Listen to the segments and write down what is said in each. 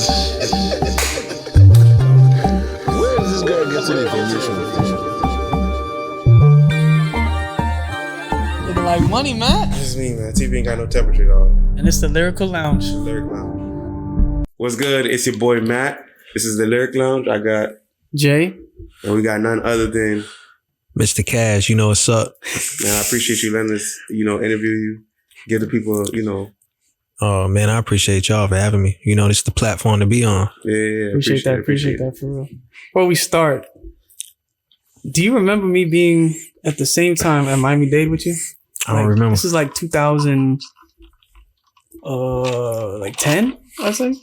Where does this guy get to information? Looking like money, man. This is me, man. TV ain't got no temperature, dog. And it's the Lyrical Lounge. Lyric Lounge. What's good? It's your boy Matt. This is the Lyric Lounge. I got Jay. And we got none other than Mr. Cash. You know what's up. Man, I appreciate you letting us, interview you. Give the people, Oh man, I appreciate y'all for having me. This is the platform to be on. Yeah. Appreciate that for real. Before we start, do you remember me being at the same time at Miami-Dade with you? I don't remember. This is like 2010, I think.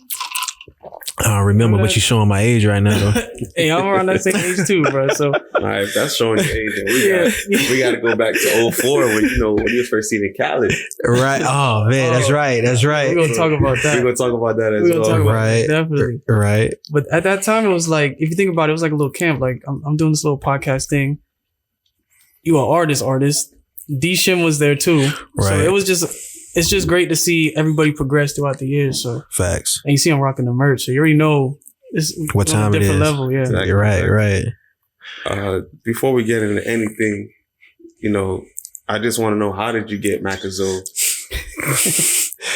I don't remember, but you're showing my age right now, though. Hey, I'm around that same age too, bro. So, all right, that's showing your age. We got to go back to 04 when you was first seen in Cali. Right. Oh man, that's right. We're gonna talk about that. We're gonna talk about that as well. Right. Definitely. Right. But at that time, it was like, if you think about it, it was like a little camp. Like I'm doing this little podcast thing. You are artist. D Shim was there too. Right. So it's just great to see everybody progress throughout the years. So facts. And you see I'm rocking the merch, so you already know it's what time it is. Level, yeah. Exactly. You're right. Before we get into anything, I just want to know, how did you get Macazo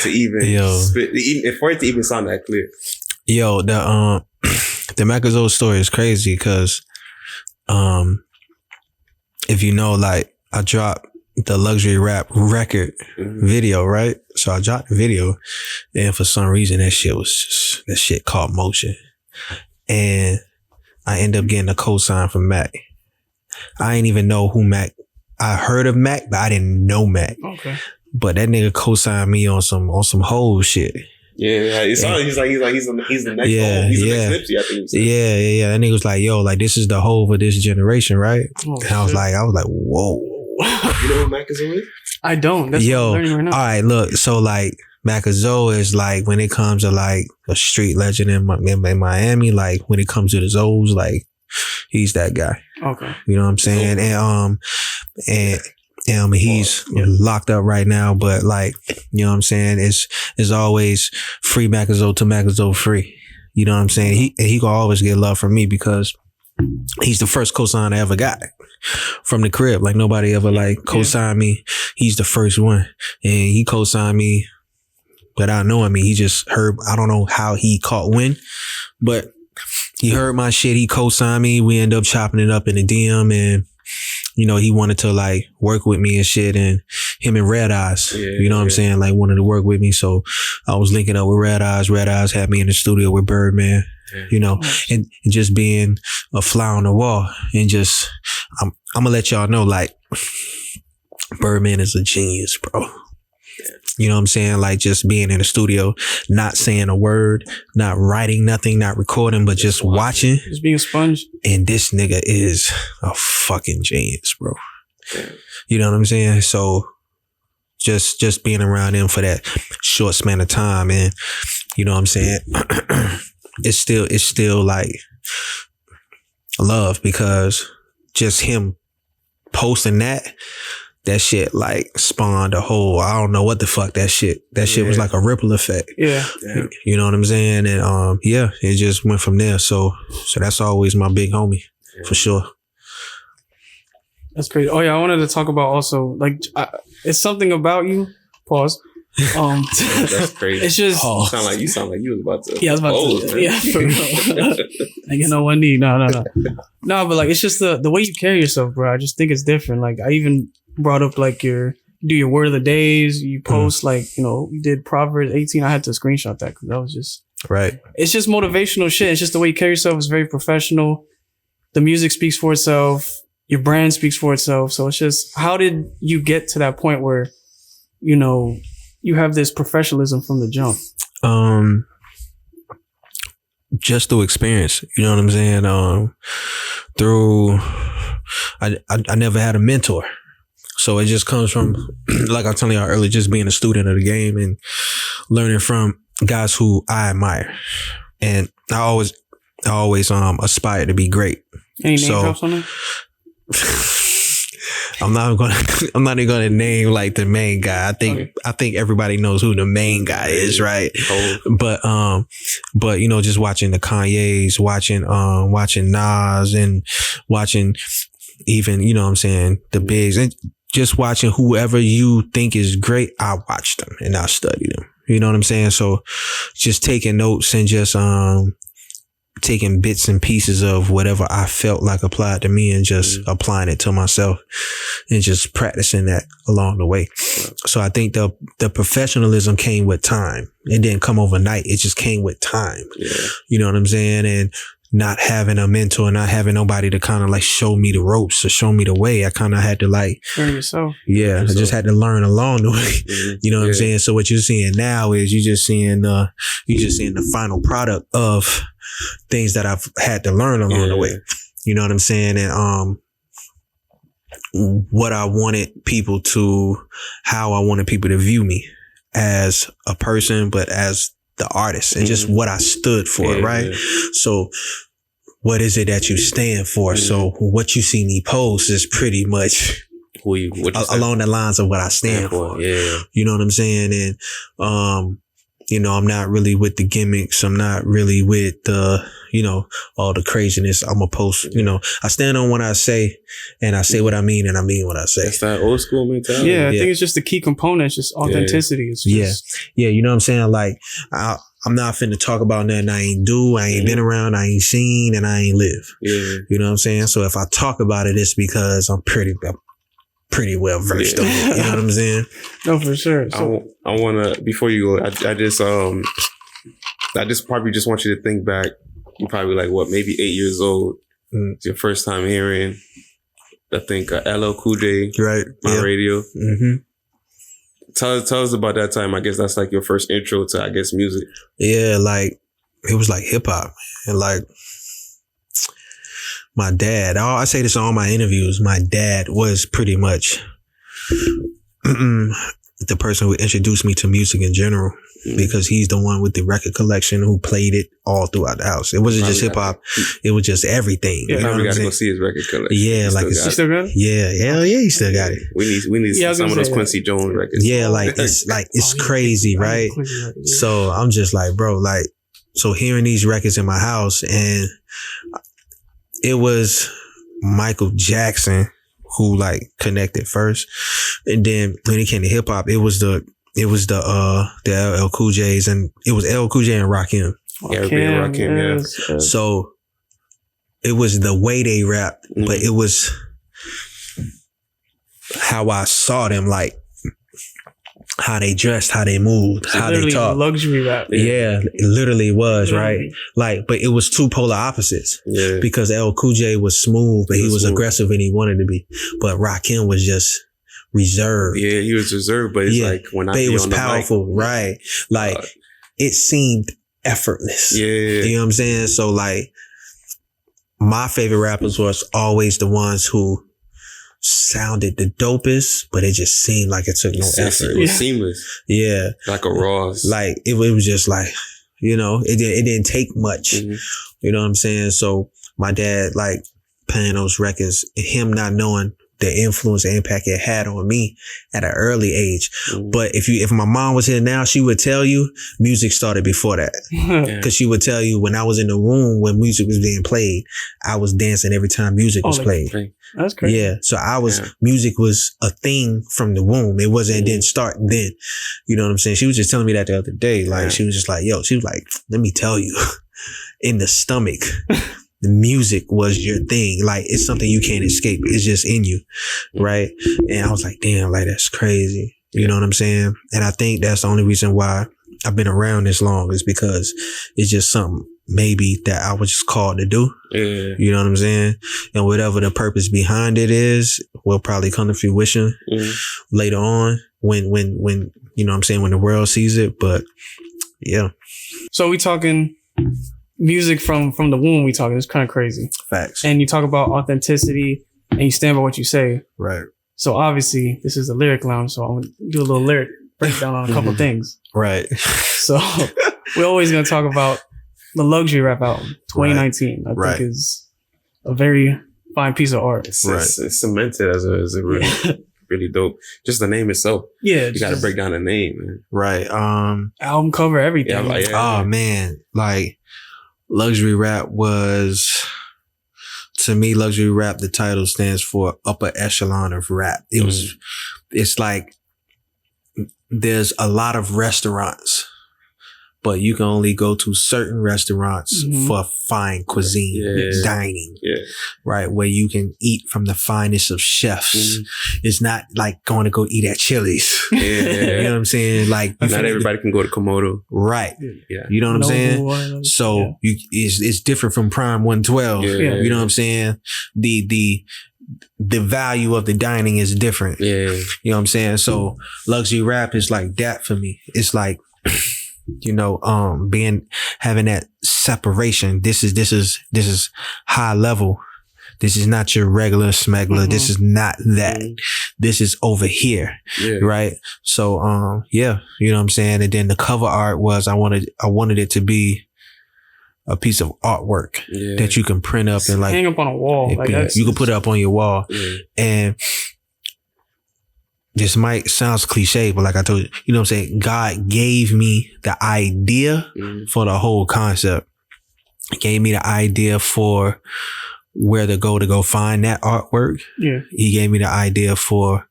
to even spit, for it to even sound that clear? Yo, the Macazo story is crazy because if like I dropped the luxury rap record video, right? So I dropped the video, and for some reason that shit caught motion, and I end up getting a cosign from Mac. I ain't even know who Mac. I heard of Mac, but I didn't know Mac. Okay. But that nigga co-signed me on some whole shit. Yeah. He's the next. He's the next Nipsey, I think. Yeah. That nigga was like, yo, like this is the whole of this generation, right? And I was like, whoa. You know who Macazo is? I don't. That's what I'm learning right now. All right, look. So like Macazo is like, when it comes to like a street legend in Miami, like when it comes to the Zoes, like he's that guy. Okay. You know what I'm saying? And he's locked up right now, but like, you know what I'm saying? It's always free Macazo to Macazo free. You know what I'm saying? He gonna always get love from me because he's the first cosign I ever got from the crib. Like nobody ever co-signed me. He's the first one, and he co-signed me without knowing me. He just heard. I don't know how he caught wind, but he heard my shit. He co-signed me. We end up chopping it up in the DM, and he wanted to work with me and shit. And him and Red Eyes, you know what I'm saying? Like wanted to work with me. So I was linking up with Red Eyes. Red Eyes had me in the studio with Birdman. And just being a fly on the wall, and just I'm gonna let y'all know, Birdman is a genius, bro. You know what I'm saying? Like just being in the studio, not saying a word, not writing nothing, not recording, but just watching. Just being a sponge. And this nigga is a fucking genius, bro. You know what I'm saying? So just being around him for that short span of time, and you know what I'm saying? It's still like love, because just him posting that shit spawned a whole, I don't know what the fuck that shit was like a ripple effect. Yeah. You know what I'm saying? And it just went from there. So that's always my big homie for sure. That's crazy. Oh yeah, I wanted to talk about also it's something about you. Pause. That's crazy. It's just you sound like you was about to. Yeah, I was about to. Yeah, for real. I get no one need. No. No, but it's just the way you carry yourself, bro. I just think it's different. I even brought up you do your word of the days. You post you did Proverbs 18. I had to screenshot that because that was just right. It's just motivational shit. It's just the way you carry yourself is very professional. The music speaks for itself. Your brand speaks for itself. So it's just, how did you get to that point where you have this professionalism from the jump? Just through experience, you know what I'm saying? I never had a mentor. So it just comes from, like I was telling y'all earlier, just being a student of the game and learning from guys who I admire. And I always aspire to be great. Any name drops on them? I'm not even gonna name like the main guy. I think everybody knows who the main guy is, right? Oh. But you know, just watching the Kanye's, watching Nas, and watching even, you know what I'm saying, the bigs, and just watching whoever you think is great, I watch them and I study them. You know what I'm saying? So just taking notes and just taking bits and pieces of whatever I felt like applied to me and just applying it to myself and just practicing that along the way. So I think the professionalism came with time. It didn't come overnight. It just came with time. Yeah. You know what I'm saying? And not having a mentor, not having nobody to kind of like show me the ropes or show me the way. I kind of had to like learn yourself. Yeah, I just had to learn along the way. You know what I'm saying? So what you're seeing now is you're just seeing the final product of things that I've had to learn along the way. You know what I'm saying? And what I wanted people to, how I wanted people to view me as a person, but as the artist and just what I stood for, right? Yeah. So what is it that you stand for? So what you see me post is pretty much along the lines of what I stand for. Yeah. You know what I'm saying? And, you know, I'm not really with the gimmicks. I'm not really with the, you know, all the craziness. I'm a post, you know, I stand on what I say and I say what I mean and I mean what I say. That's that old school mentality. Yeah, I think it's just the key component. It's just authenticity. It's just, yeah. You know what I'm saying? Like, I'm not finna talk about nothing I ain't do, I ain't been around, I ain't seen, and I ain't live. Yeah. You know what I'm saying? So if I talk about it, it's because I'm pretty well versed on it. You know what I'm saying? No, for sure. So, I want to, before you go, I just probably just want you to think back. You're probably like, what, maybe 8 years old. It's your first time hearing, I think, LL Cool J on radio. Mm-hmm. Tell us about that time. I guess that's like your first intro to, I guess, music. Yeah, like, it was like hip hop. And like, my dad, I say this in all my interviews, my dad was pretty much the person who introduced me to music in general, because he's the one with the record collection who played it all throughout the house. It wasn't just hip hop; it was just everything. Yeah, you probably got to go see his record collection. Yeah, like he still got it. Yeah, hell yeah, he still got it. We need some of those Quincy Jones records. Yeah, it's crazy, right? So I'm just like, bro, like, so hearing these records in my house, and it was Michael Jackson who like connected first, and then when it came to hip hop, it was the LL Cool J's, and it was LL Cool J and Rakim. Rakim. So it was the way they rapped, but it was how I saw them, like how they dressed, how they moved, how they talked. Luxury rap. Yeah, it literally was, right? Like, but it was two polar opposites. Yeah. Because LL Cool J was smooth, but he was aggressive and he wanted to be. But Rakim was just reserved. Yeah, he was reserved, but it's like when I be was on the powerful, mic, right? Like it seemed effortless. Yeah. You know what I'm saying? So like my favorite rappers was always the ones who sounded the dopest, but it just seemed like it took no effort. It was seamless. Yeah. Like a Ross. Like it was just like, you know, it didn't take much. You know what I'm saying? So my dad, like playing those records, him not knowing the influence and impact it had on me at an early age. But if my mom was here now, she would tell you music started before that. Because she would tell you when I was in the room when music was being played, I was dancing every time music was played. That's crazy. Yeah. So music was a thing from the womb. It wasn't, it didn't start then. You know what I'm saying? She was just telling me that the other day. Like, she was just like, she was like, let me tell you, in the stomach, the music was your thing. Like, it's something you can't escape. It's just in you. Right. And I was like, damn, like, that's crazy. You know what I'm saying? And I think that's the only reason why I've been around this long, is because it's just something maybe that I was just called to do. Yeah. You know what I'm saying? And whatever the purpose behind it is will probably come to fruition later on when, you know what I'm saying, when the world sees it. But yeah. So we talking music from the womb, we talking. It's kind of crazy. Facts. And you talk about authenticity and you stand by what you say. Right. So obviously this is a lyric lounge, so I'm going to do a little lyric breakdown on a couple things. Right. So we're always going to talk about the Luxury Rap album, 2019. I think is a very fine piece of art. It's cemented as a really, really dope. Just the name itself. Yeah. You got to break down the name, man. Right. Album cover, everything. Man. Like, luxury rap was, to me, luxury rap, the title stands for upper echelon of rap. It's like, there's a lot of restaurants, but you can only go to certain restaurants for fine cuisine, dining, right? Where you can eat from the finest of chefs. It's not like going to go eat at Chili's. You know what I'm saying? Like, not everybody can go to Komodo. Right. Yeah. You know what I'm saying? So it's different from Prime 112. You know what I'm saying? The value of the dining is different. You know what I'm saying? So luxury rap is like that for me. It's like, you know, having that separation. This is high level. This is not your regular smuggler. This is not that. This is over here. Right. So, you know what I'm saying? And then the cover art was, I wanted it to be a piece of artwork that you can print up and like hang up on a wall. You can put it up on your wall. And this might sounds cliche, but like I told you, you know what I'm saying? God gave me the idea for the whole concept. He gave me the idea for where to go find that artwork. He gave me the idea for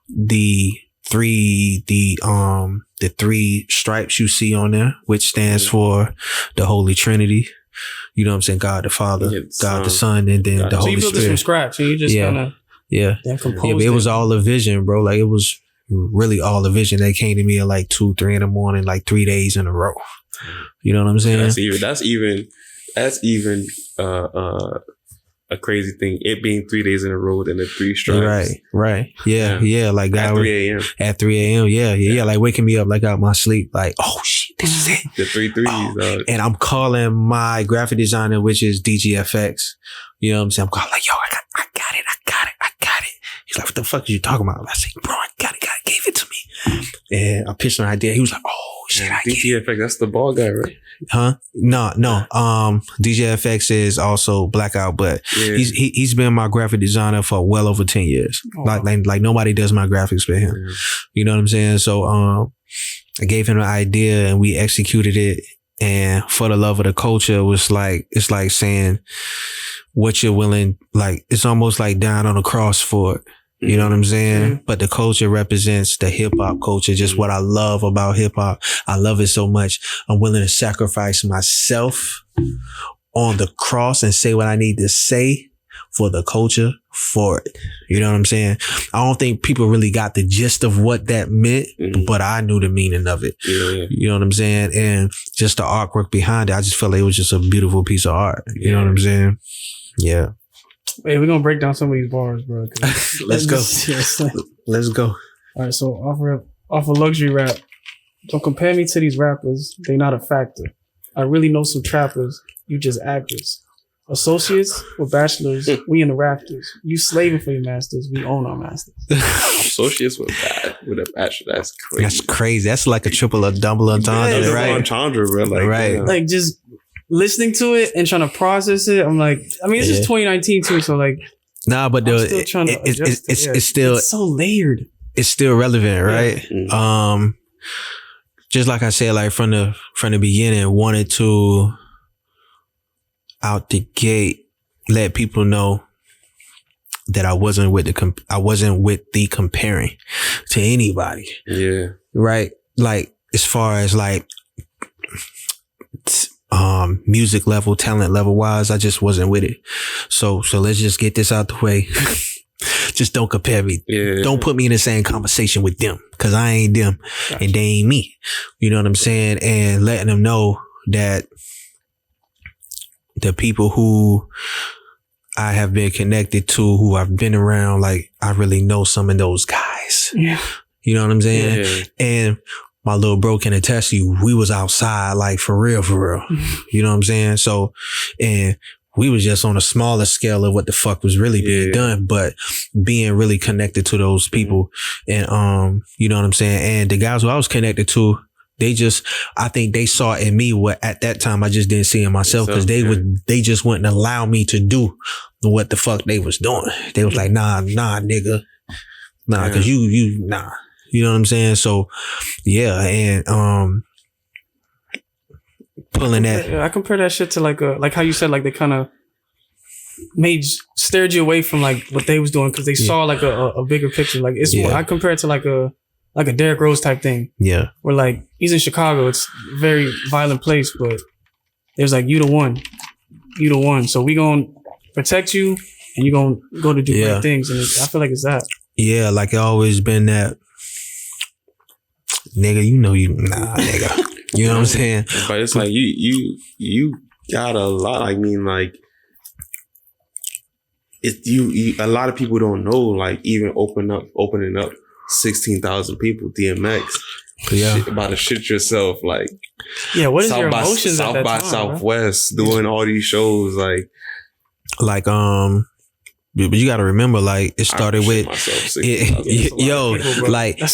the three stripes you see on there, which stands for the Holy Trinity. You know what I'm saying? God the Father, God the Son, and then the Holy Spirit. So you built this from scratch, and you just kind of but it was all a vision, bro. Like, it was really all a vision. They came to me at like 2-3 in the morning, like 3 days in a row. You know what I'm saying? That's even a crazy thing. It being 3 days in a row and the 3 stripes. Right. Yeah. Like at 3 a.m. At 3 a.m. Yeah. Like waking me up like out my sleep. Like, oh shit, this is it. The 3 threes. And I'm calling my graphic designer, which is DGFX. You know what I'm saying? I'm calling like, yo, I got it. He's like, what the fuck are you talking about? I say, bro, I got it. Gave it to me. And I pitched an idea. He was like, oh shit, DGFX, that's the ball guy, right? Huh? No. DGFX is also Blackout, but he's been my graphic designer for well over 10 years. Like nobody does my graphics but him. You know what I'm saying? So I gave him an idea and we executed it. And for the love of the culture, it's like saying what you're willing, like, it's almost like dying on a cross for it. You know what I'm saying? But the culture represents the hip hop culture, just what I love about hip hop. I love it so much. I'm willing to sacrifice myself on the cross and say what I need to say for the culture, for it. You know what I'm saying? I don't think people really got the gist of what that meant, but I knew the meaning of it. You know what I'm saying? And just the artwork behind it, I just felt like it was just a beautiful piece of art. You know what I'm saying? Yeah. Hey, we're gonna break down some of these bars, bro. Let's go. Let's go. All right, so off of luxury rap, don't compare me to these rappers. They not a factor. I really know some trappers. You just actors. Associates or bachelors, we in the rafters. You slaving for your masters. We own our masters. Associates with a bachelor. That's crazy. That's crazy. That's like a triple or double entendre, right? Entendre, bro. Like, like just listening to it and trying to process it. I'm like, I mean, it's just 2019 too, so like, nah, but it's still so layered. It's still relevant, right? Just like I said, like from the beginning, wanted to out the gate let people know that I wasn't with the comparing to anybody. Yeah. Right? Like, as far as like music level, talent level wise, I just wasn't with it. So let's just get this out the way. Just don't compare me. Yeah. Don't put me in the same conversation with them, because I ain't them and they ain't me. You know what I'm saying? And letting them know that the people who I have been connected to, who I've been around, like, I really know some of those guys. Yeah. You know what I'm saying? Yeah. And my little bro can attest to you, we was outside, like, for real. You know what I'm saying? So, and we was just on a smaller scale of what the fuck was really being done, but being really connected to those people. And, you know what I'm saying? And the guys who I was connected to, I think they saw in me what at that time I just didn't see in myself, because they just wouldn't allow me to do what the fuck they was doing. They was like, nah, nigga. Nah, cause you nah. You know what I'm saying? So yeah, and pulling that. I compare that shit to like how you said, like they kind of steered you away from like what they was doing because they saw like a bigger picture. Like it's more, I compare it to like a Derrick Rose type thing. Yeah. Where like he's in Chicago, it's a very violent place, but there's like you the one. So we gonna protect you and you gonna go to do great things. And I feel like it's that. Yeah, like it always been that. Nigga, nigga. You know what I'm saying? But it's like you got a lot. I mean, like it's you. A lot of people don't know. Like even opening up 16,000 people, DMX. Yeah, about to shit yourself. Like what is your emotions South at that by time, Southwest doing all these shows like. But you got to remember, like it started with that's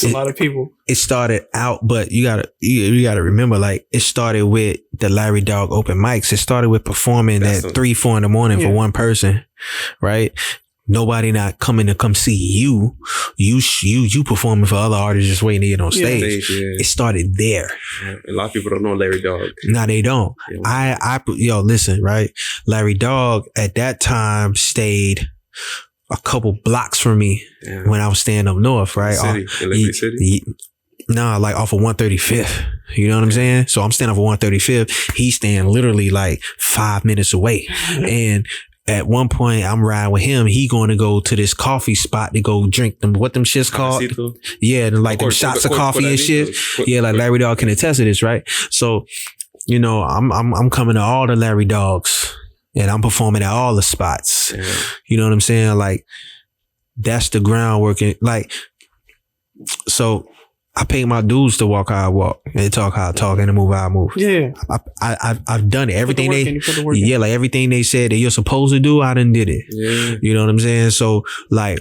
a lot of people. It started out, but you gotta remember, like it started with the Larry Dog open mics. It started with performing at 3-4 in the morning for one person, right? Nobody not coming to come see you. You performing for other artists just waiting to get on stage. It started there. A lot of people don't know Larry Dog. No, they don't. Listen, right? Larry Dog at that time stayed a couple blocks from me when I was staying up north, right? City. Nah, like off of 135th. You know what I'm saying? So I'm standing off of 135th. He's staying literally like 5 minutes away. And at one point I'm riding with him. He going to go to this coffee spot to go drink them. What them shits called? Yeah, like them shots of coffee and shit. Yeah, like Larry Dog can attest to this, right? So, I'm coming to all the Larry Dogs. And I'm performing at all the spots. Yeah. You know what I'm saying? Like, that's the groundwork. Like, so I pay my dues to walk how I walk and talk how I talk and move how I move. Yeah. I've done it. Everything like everything they said that you're supposed to do, I done did it. Yeah. You know what I'm saying? So like,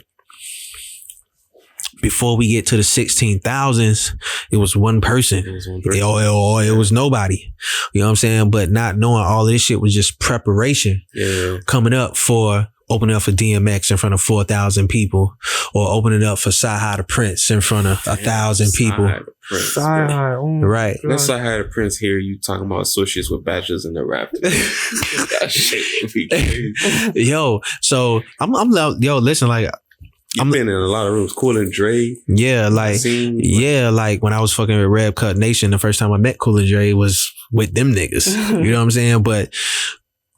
before we get to the 16,000s, it was one person. It was nobody. You know what I'm saying? But not knowing all of this shit was just preparation. Yeah. Coming up for opening up for DMX in front of 4,000 people, or opening up for Sci-Hi the Prince in front of 1,000 people. Sci-Hi, right. Let's Sci-Hi the Prince here. You talking about associates with bachelors in the rap? That shit would be crazy. Yo, so I'm listen, like. You've been in a lot of rooms. Cool and Dre. Yeah, like when I was fucking with Red Cut Nation, the first time I met Cool and Dre was with them niggas. You know what I'm saying? But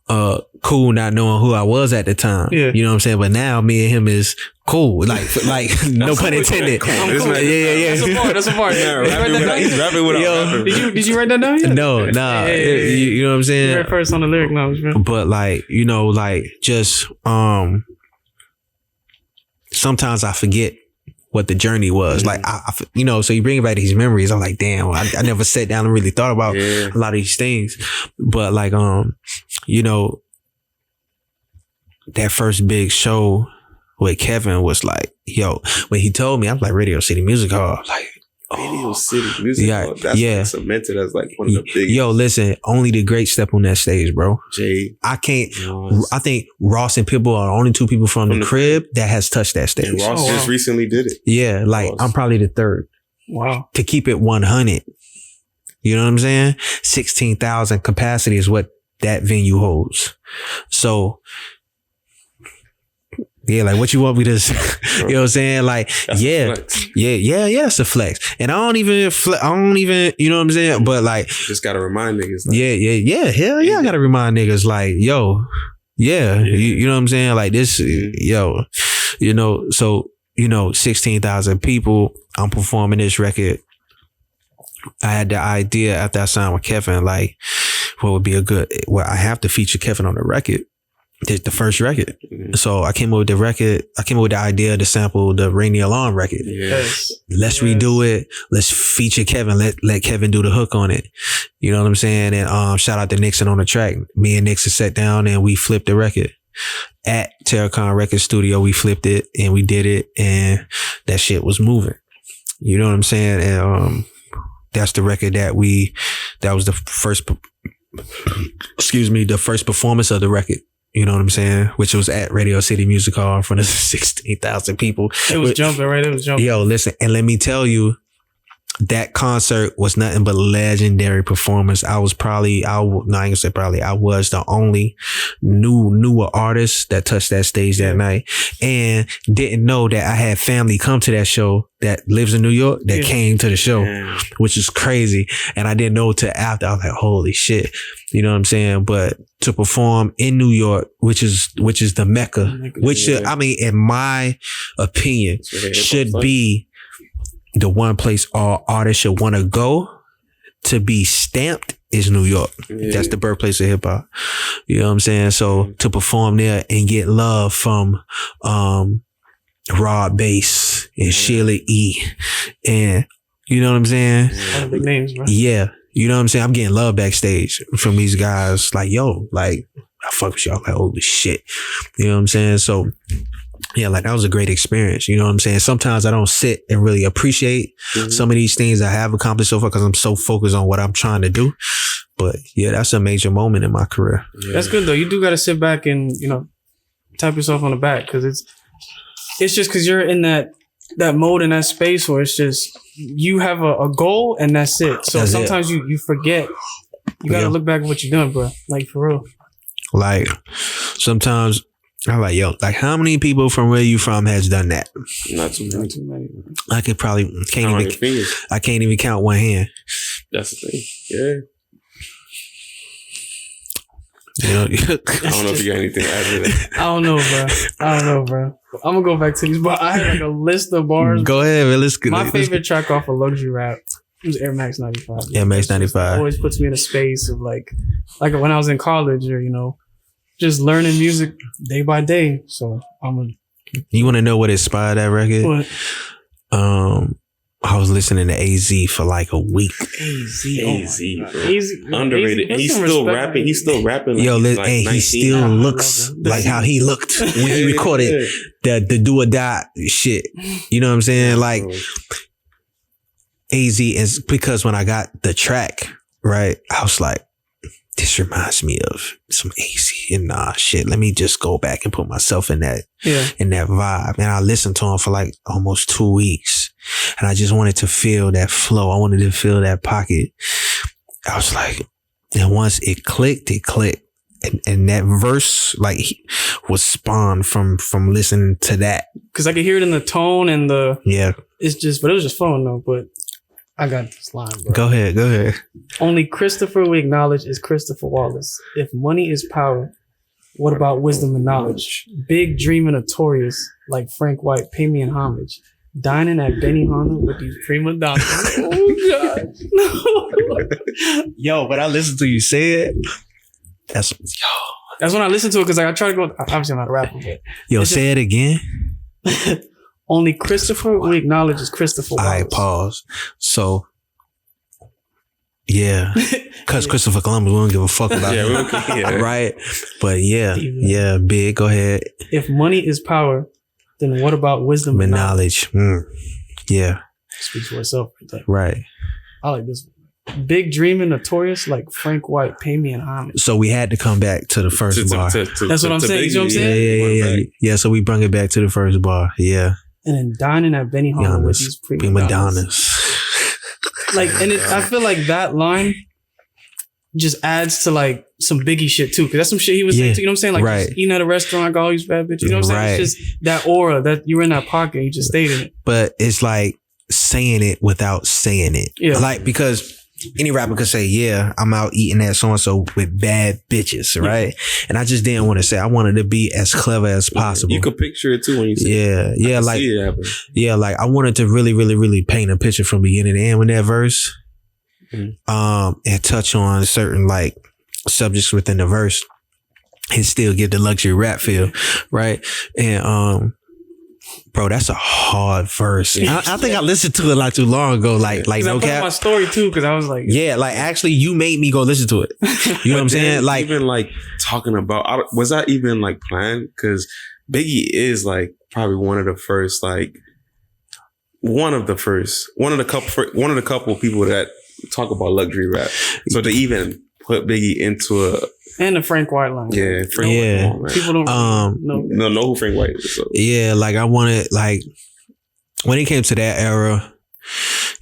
Cool not knowing who I was at the time. Yeah. You know what I'm saying? But now me and him is cool. Like no pun intended. Cool. Yeah. That's a part. He's rapping with a rapper. Did you write that down yet? No, nah. You know what I'm saying? You read first on the lyric lounge, man. But like, just sometimes I forget what the journey was. Like, so you bring back these memories. I'm like, damn, I never sat down and really thought about a lot of these things. But like, that first big show with Kevin was like, when he told me, I was like, Radio City Music Hall. Like, Radio City Music Hall. That's like cemented as like one of the biggest. Yo, listen, only the great step on that stage, bro. I can't. I think Ross and Pitbull are the only two people from the crib that has touched that stage. And Ross just recently did it. Yeah, like I'm probably the third. Wow. To keep it 100. You know what I'm saying? 16,000 capacity is what that venue holds. So. Yeah, like what you want me to, you know what I'm saying? Like, that's that's a flex. And I don't even, you know what I'm saying? But like, just gotta remind niggas. Like, hell yeah, I gotta remind niggas like, yo, you know what I'm saying? Like this, so, 16,000 people, I'm performing this record. I had the idea after I signed with Kevin, like, what would be I have to feature Kevin on the record. The first record. So I came up with the record. I came up with the idea to sample the Rainy Alarm record. Yes. Let's redo it. Let's feature Kevin. Let Kevin do the hook on it. You know what I'm saying? And shout out to Nixon on the track. Me and Nixon sat down and we flipped the record. At Terracon Record Studio, we flipped it and we did it, and that shit was moving. You know what I'm saying? And that's the record that was the first, the first performance of the record. You know what I'm saying? Which was at Radio City Music Hall in front of 16,000 people. It was jumping, right? It was jumping. Yo, listen, and let me tell you, that concert was nothing but legendary performance. I was the only newer artist that touched that stage that night, and didn't know that I had family come to that show that lives in New York that came to the show, which is crazy. And I didn't know till after. I was like, holy shit. You know what I'm saying? But to perform in New York, which is the Mecca, which I mean, in my opinion, should be the one place all artists should want to go to be stamped is New York. Yeah. That's the birthplace of hip hop. You know what I'm saying? So to perform there and get love from Rod Bass and Sheila E. And you know what I'm saying? All the big names, bro. Yeah. You know what I'm saying? I'm getting love backstage from these guys. Like, yo, like, I fuck with y'all. Like, holy shit. You know what I'm saying? So yeah, like that was a great experience. You know what I'm saying? Sometimes I don't sit and really appreciate some of these things I have accomplished so far because I'm so focused on what I'm trying to do. But yeah, that's a major moment in my career. Yeah. That's good though. You do got to sit back and, you know, tap yourself on the back because it's just because you're in that mode in that space where it's just you have a goal and that's it. So that's sometimes you forget. You got to look back at what you're doing, bro. Like for real. Like sometimes I'm like, yo, like how many people from where you from has done that? Not too many. I could probably I can't even count one hand. That's the thing. Yeah. You know, I don't know if you got anything to add to that. I don't know, bro. I'm gonna go back to these bars. I had like a list of bars. Go ahead, man. Let's go. My favorite track off of Luxury Rap was Air Max 95. Air Max 95 always puts me in a space of like when I was in college or, you know, just learning music day by day. So you want to know what inspired that record? What? I was listening to AZ for like a week. AZ, underrated. And he's still rapping. He's still rapping. Yo, and he still looks like how he looked when he recorded the Do or Die shit. You know what I'm saying? Like AZ is because when I got the track, right, I was like, this reminds me of some AZ and shit. Let me just go back and put myself in that vibe. And I listened to him for like almost 2 weeks. And I just wanted to feel that flow. I wanted to feel that pocket. I was like, and once it clicked. And that verse like was spawned from listening to that. Cause I could hear it in the tone and but it was just fun though. But I got this line, bro. Go ahead. Only Christopher we acknowledge is Christopher Wallace. If money is power, what about wisdom and knowledge? Big, dreaming, notorious, like Frank White, pay me in homage. Dining at Benihana with these prima donnas. Oh, God. Yo, but I listened to you say it. That's when I listened to it because I try to go. Obviously, I'm not a rapper, but. Yo, say it again. Only Christopher we acknowledge is Christopher Wallace. All right, pause. So, yeah. Because Christopher Columbus, we don't give a fuck about him. Right? But yeah, big. Go ahead. If money is power, then what about wisdom and knowledge? Yeah. Speaks for itself. Right. I like this one. Big dreaming, notorious, like Frank White, pay me in homage. So we had to come back to the first bar. That's what I'm saying. You know what I'm saying? Yeah. So we bring it back to the first bar. Yeah. And then dining at Benihana with these prima donnas. Like, and I feel like that line just adds to like some Biggie shit too, because that's some shit he was saying too. You know what I'm saying? Like just eating at a restaurant, got all these bad bitches. You know what I'm saying? It's just that aura that you were in that pocket. You just stayed in it. But it's like saying it without saying it. Yeah. Like because any rapper could say, yeah, I'm out eating at so-and-so with bad bitches, right? And I just didn't want to say, I wanted to be as clever as possible. You could picture it too when you say it. Yeah, like I wanted to really, really, really paint a picture from beginning to end with that verse. And touch on certain like subjects within the verse and still get the luxury rap feel, right? And bro, that's a hard verse. I think I listened to it not too long ago. Like no cap. My story too, because I was like, like actually, you made me go listen to it. You know what I'm saying? Like even like talking about, was that even like planned? Because Biggie is like probably one of the first, like one of the couple people that talk about luxury rap. So to even put Biggie into and the Frank White line. Yeah, Frank White. Come on, man. People don't know who Frank White is. So. Yeah, like I wanted, like when it came to that era,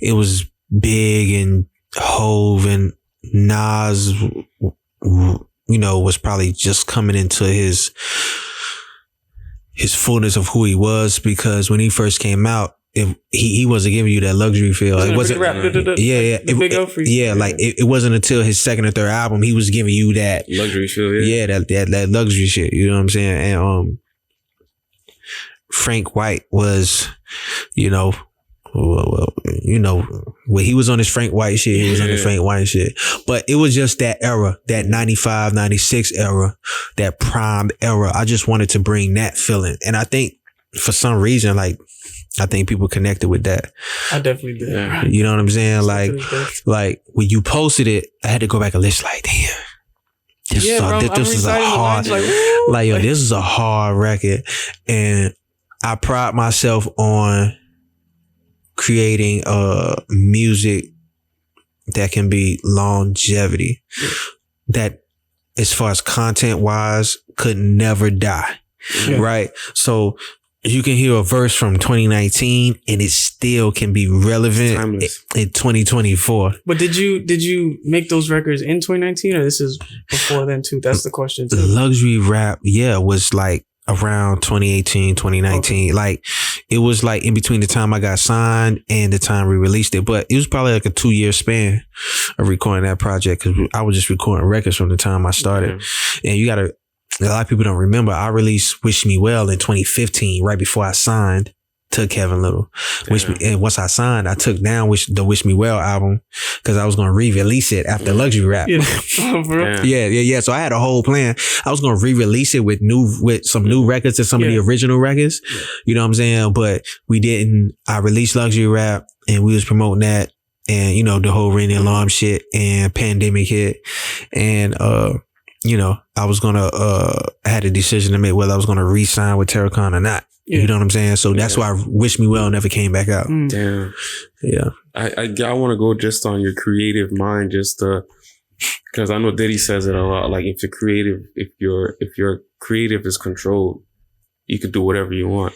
it was Big and Hove and Nas, was probably just coming into his fullness of who he was, because when he first came out, he wasn't giving you that luxury feel. It wasn't. It wasn't until his second or third album he was giving you that luxury feel. That luxury shit. You know what I'm saying? And Frank White was, when he was on his Frank White shit, he was on his Frank White shit. But it was just that era, that 95, 96 era, that prime era. I just wanted to bring that feeling. And I think for some reason, like, I think people connected with that. I definitely did. Yeah. You know what I'm saying? Like when you posted it, I had to go back and listen, like, damn. This is a hard, this is a hard record. And I pride myself on creating music that can be longevity, that as far as content wise could never die. Right? So you can hear a verse from 2019 and it still can be relevant in 2024. But did you make those records in 2019 or this is before then too? That's the question too. Luxury rap, was like around 2018, 2019. Okay. Like it was like in between the time I got signed and the time we released it. But it was probably like a 2-year span of recording that project, because I was just recording records from the time I started. And a lot of people don't remember, I released Wish Me Well in 2015, right before I signed to Kevin Little. And once I signed, I took down the Wish Me Well album because I was going to re-release it after Luxury Rap. Yeah. So I had a whole plan. I was going to re-release it with some new records and some of the original records. Yeah. You know what I'm saying? But we didn't. I released Luxury Rap and we was promoting that, and the whole Ring the Alarm shit, and pandemic hit, and I was gonna I had a decision to make whether I was gonna re-sign with Terracon or not. Yeah. You know what I'm saying? So that's why Wish Me Well never came back out. Damn. Yeah. I want to go just on your creative mind, just because I know Diddy says it a lot. Like if your creative is controlled, you could do whatever you want.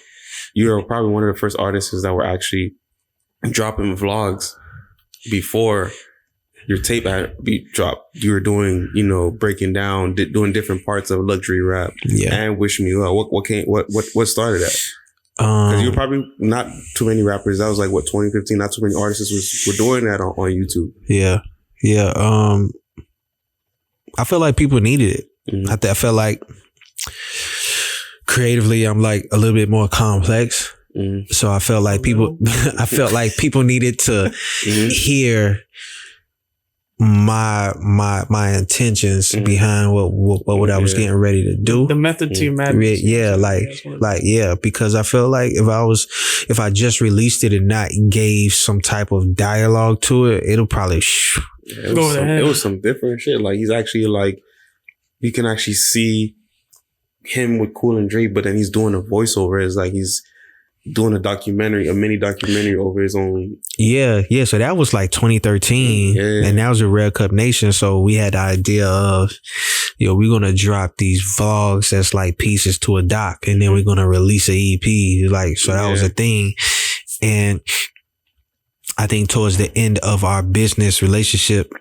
You're probably one of the first artists that were actually dropping vlogs before your tape had dropped. You were doing, breaking down, doing different parts of luxury rap. Yeah. And Wish Me Well. What started that? Because you were probably not too many rappers. That was like 2015. Not too many artists were doing that on YouTube. Yeah. Yeah. I feel like people needed it. Mm-hmm. I felt like creatively, I'm like a little bit more complex. Mm-hmm. So I felt like people needed to hear my intentions behind what I was getting ready to do. The method to your madness. Because I feel like if I just released it and not gave some type of dialogue to it, it'll probably it was some different shit. Like he's actually like, you can actually see him with Cool and Dre, but then he's doing a voiceover. It's like he's doing a mini documentary over his own. Yeah. So that was like 2013, and that was a Red Cup Nation. So we had the idea of, we're gonna drop these vlogs that's like pieces to a doc, and then we're gonna release an EP. That was a thing. And I think towards the end of our business relationship,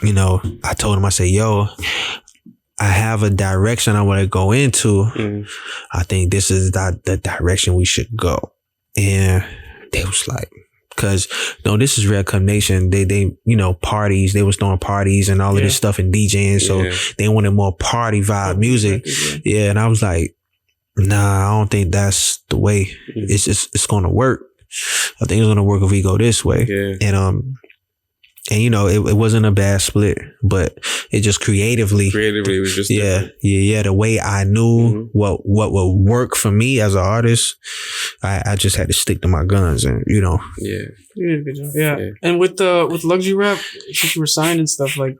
I told him, I said, I have a direction I want to go into. I think this is the direction we should go. And they was like, because this is Red Cup Nation. They parties. They was throwing parties and all of this stuff and DJing. So they wanted more party vibe music. Yeah. And I was like, nah, I don't think that's the way it's going to work. I think it's going to work if we go this way. Yeah. And it wasn't a bad split, but it just creatively it was just different. The way I knew what would work for me as an artist, I just had to stick to my guns, and You did a good job. Yeah. And with luxury rap, since you were signed and stuff, like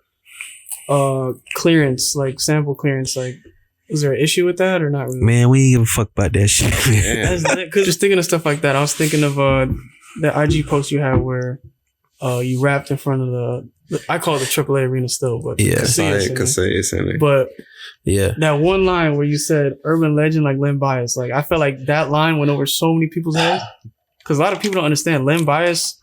clearance, like sample clearance, like was there an issue with that or not really? Man, we ain't give a fuck about that shit. Because just thinking of stuff like that, I was thinking of the IG post you had where you rapped in front of I call it the AAA arena still, but Kasai. But yeah, that one line where you said urban legend like Len Bias, like I felt like that line went over so many people's heads because a lot of people don't understand Len Bias.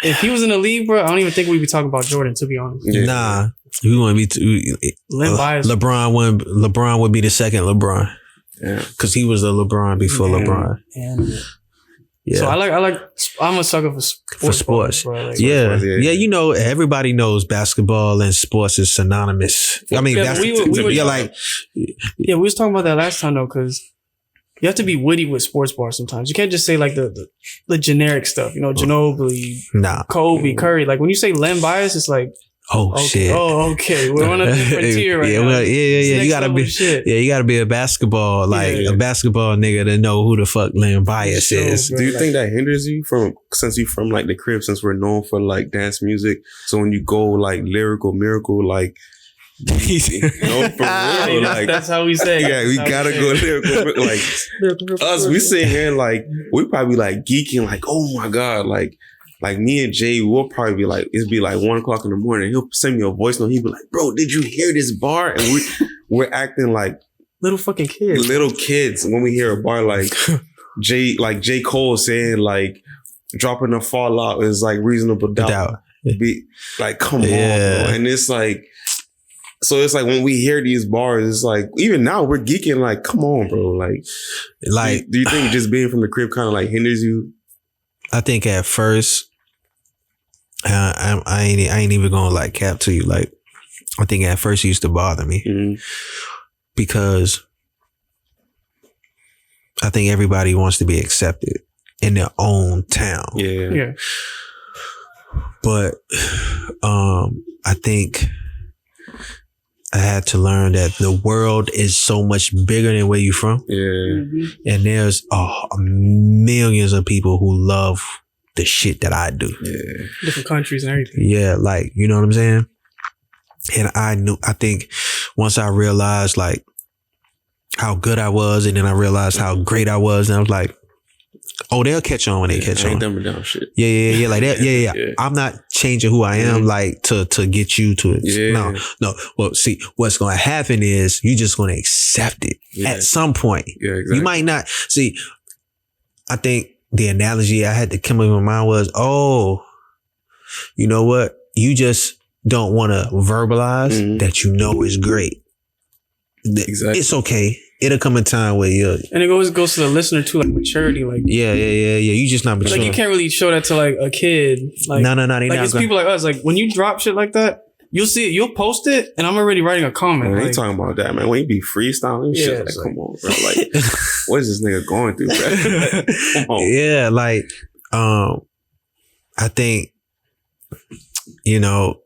If he was in the league, bro, I don't even think we'd be talking about Jordan, to be honest. Yeah. Nah, we wouldn't be. Len Bias. LeBron would be the second LeBron. Yeah, because he was the LeBron before LeBron. Yeah. So I'm a sucker for sports. Bro. Like, yeah. You know, everybody knows basketball and sports is synonymous. I mean, we was talking about that last time though, because you have to be witty with sports bars sometimes. You can't just say like the generic stuff, you know, Ginobili, Kobe, Curry. Like when you say Len Bias, it's like, shit. Oh, okay. We're on a different tier right now. Well, you gotta be. Yeah, you gotta be a basketball a basketball nigga to know who the fuck Len Bias is. Do you think that hinders you since you from like the crib, since we're known for like dance music? So when you go like Lyrical Miracle, like. For real, like that's how we say. Yeah, we gotta go lyrical. Like us, we sit here like we probably like geeking, like oh my god, like me and Jay will probably be like it'd be like 1 o'clock in the morning. He'll send me a voice note. He'd be like, "Bro, did you hear this bar?" And we're acting like little fucking kids, when we hear a bar like J. Cole saying like dropping a Fallout is like reasonable doubt. Be like, come on, bro. And it's like. So it's like when we hear these bars, it's like even now we're geeking. Like, come on, bro. Like, do you think just being from the crib kind of like hinders you? I think at first, I ain't even gonna like cap to you. Like, I think at first it used to bother me because I think everybody wants to be accepted in their own town. Yeah. But I think. I had to learn that the world is so much bigger than where you from. Yeah. And there's millions of people who love the shit that I do. Yeah. Different countries and everything. Yeah, like, you know what I'm saying? And I think once I realized like how good I was and then I realized how great I was and I was like, oh, they'll catch on when they catch on. Ain't dumbing down shit. Yeah, like that. Yeah. I'm not changing who I am, like to get you to it. Yeah. No. Well, see, what's going to happen is you just going to accept it at some point. Yeah, exactly. You might not see. I think the analogy I had to come up with in my mind was, you know what? You just don't want to verbalize that you know is great. Exactly. It's okay. It'll come a time where and it goes to the listener too, like maturity, like yeah. You just not mature. Like you can't really show that to like a kid. Like no. Like it's people like us. Like when you drop shit like that, you'll see it, you'll post it, and I'm already writing a comment. Man, I ain't talking about that, man. When you be freestyling shit, like come on, bro. Like what is this nigga going through, bro? Come on. Yeah, like I think you know,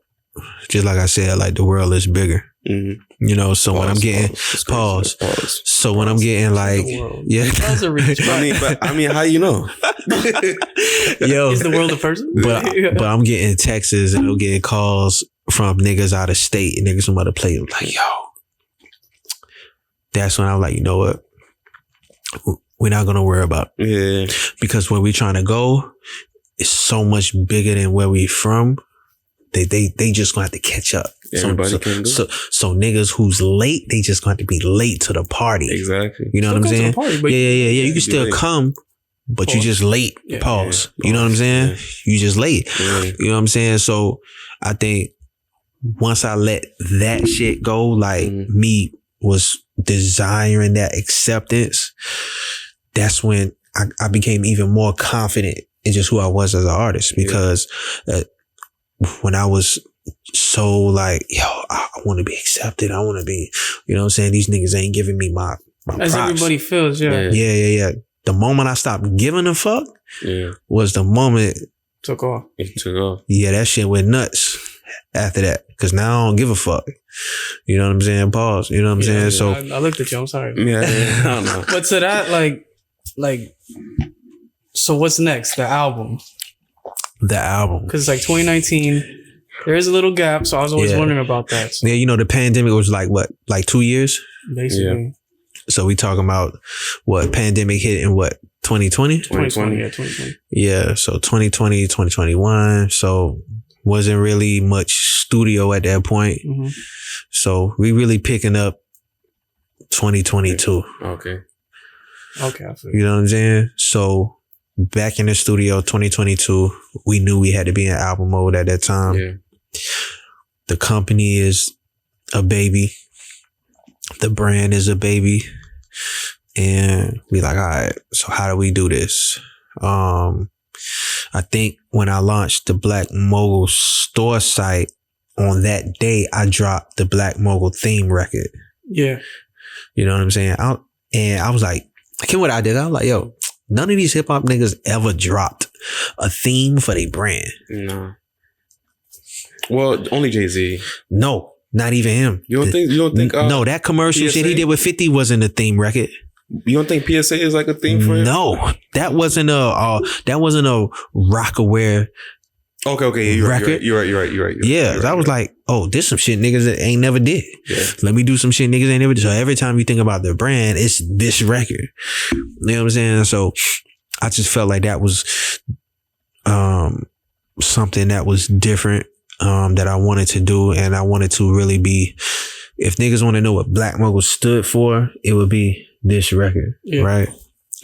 just like I said, like the world is bigger. You know, so when I'm getting pause. So when I'm getting like, yeah, I mean, how you know? Yo, is the world a person? But I'm getting texts and I'm getting calls from niggas out of state and niggas from other places. Like, yo, that's when I'm like, you know what? We're not gonna worry about it. Yeah, because where we trying to go is so much bigger than where we from. They just gonna have to catch up. Everybody can go. So niggas who's late, they just gonna have to be late to the party. Exactly. You know what I'm saying? Party, yeah. You can still come, but you just late. Pause. Yeah. You know what I'm saying? Yeah. You just late. Yeah. You know what I'm saying? So I think once I let that shit go, like me was desiring that acceptance, that's when I became even more confident in just who I was as an artist because when I was so like, yo, I want to be accepted. I want to be, you know what I'm saying? These niggas ain't giving me my as props. Everybody feels, yeah. The moment I stopped giving a fuck was the moment took off. It took off. Yeah, that shit went nuts after that. Cause now I don't give a fuck. You know what I'm saying? Pause. You know what I'm saying? So I looked at you. I'm sorry. Yeah. I don't know. But to that, like, so what's next? The album. Because it's like 2019. There is a little gap, so I was always wondering about that. So. Yeah, you know, the pandemic was like what, like 2 years? Basically. So we talking about what pandemic hit in what 2020? 2020, yeah, 2020. Yeah, so 2020, 2021. So wasn't really much studio at that point. Mm-hmm. So we really picking up 2022. Okay. Okay, I feel You know what I'm saying? So back in the studio, 2022, we knew we had to be in album mode at that time. Yeah. The company is a baby. The brand is a baby. And we like, all right, so how do we do this? I think when I launched the Black Mogul store site, on that day, I dropped the Black Mogul theme record. Yeah. You know what I'm saying? I was like, I can't what I did. I was like, yo, none of these hip hop niggas ever dropped a theme for their brand. No. Well, only Jay-Z. No, not even him. You don't think no, that commercial PSA? shit he did with 50 wasn't a theme record. You don't think PSA is like a theme for him? No, that wasn't a Rockaware. Okay. You're right. Yeah, I was like, oh, this some shit niggas that ain't never did. Yeah. Let me do some shit niggas ain't never did. So every time you think about the brand, it's this record. You know what I'm saying? So I just felt like that was something that was different that I wanted to do, and I wanted to really be. If niggas want to know what Black Mogul stood for, it would be this record, right?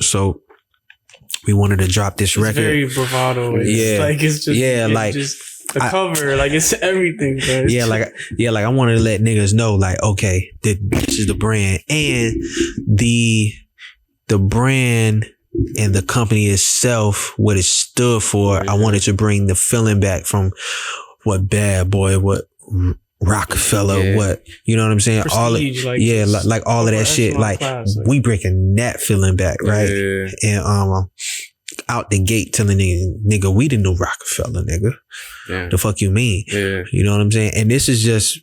So we wanted to drop this record. Very bravado. Yeah, like it's just just the cover, like it's everything. Bro. Like I wanted to let niggas know, like, okay, this is the brand, and the brand and the company itself, what it stood for. I wanted to bring the feeling back from what Bad Boy, what Rockefeller, what, you know what I'm saying? Prestige, like all of that shit. Like we breaking that feeling back, right? Yeah. And out the gate telling nigga, we the new Rockefeller, nigga. Yeah. The fuck you mean? Yeah. You know what I'm saying? And this is just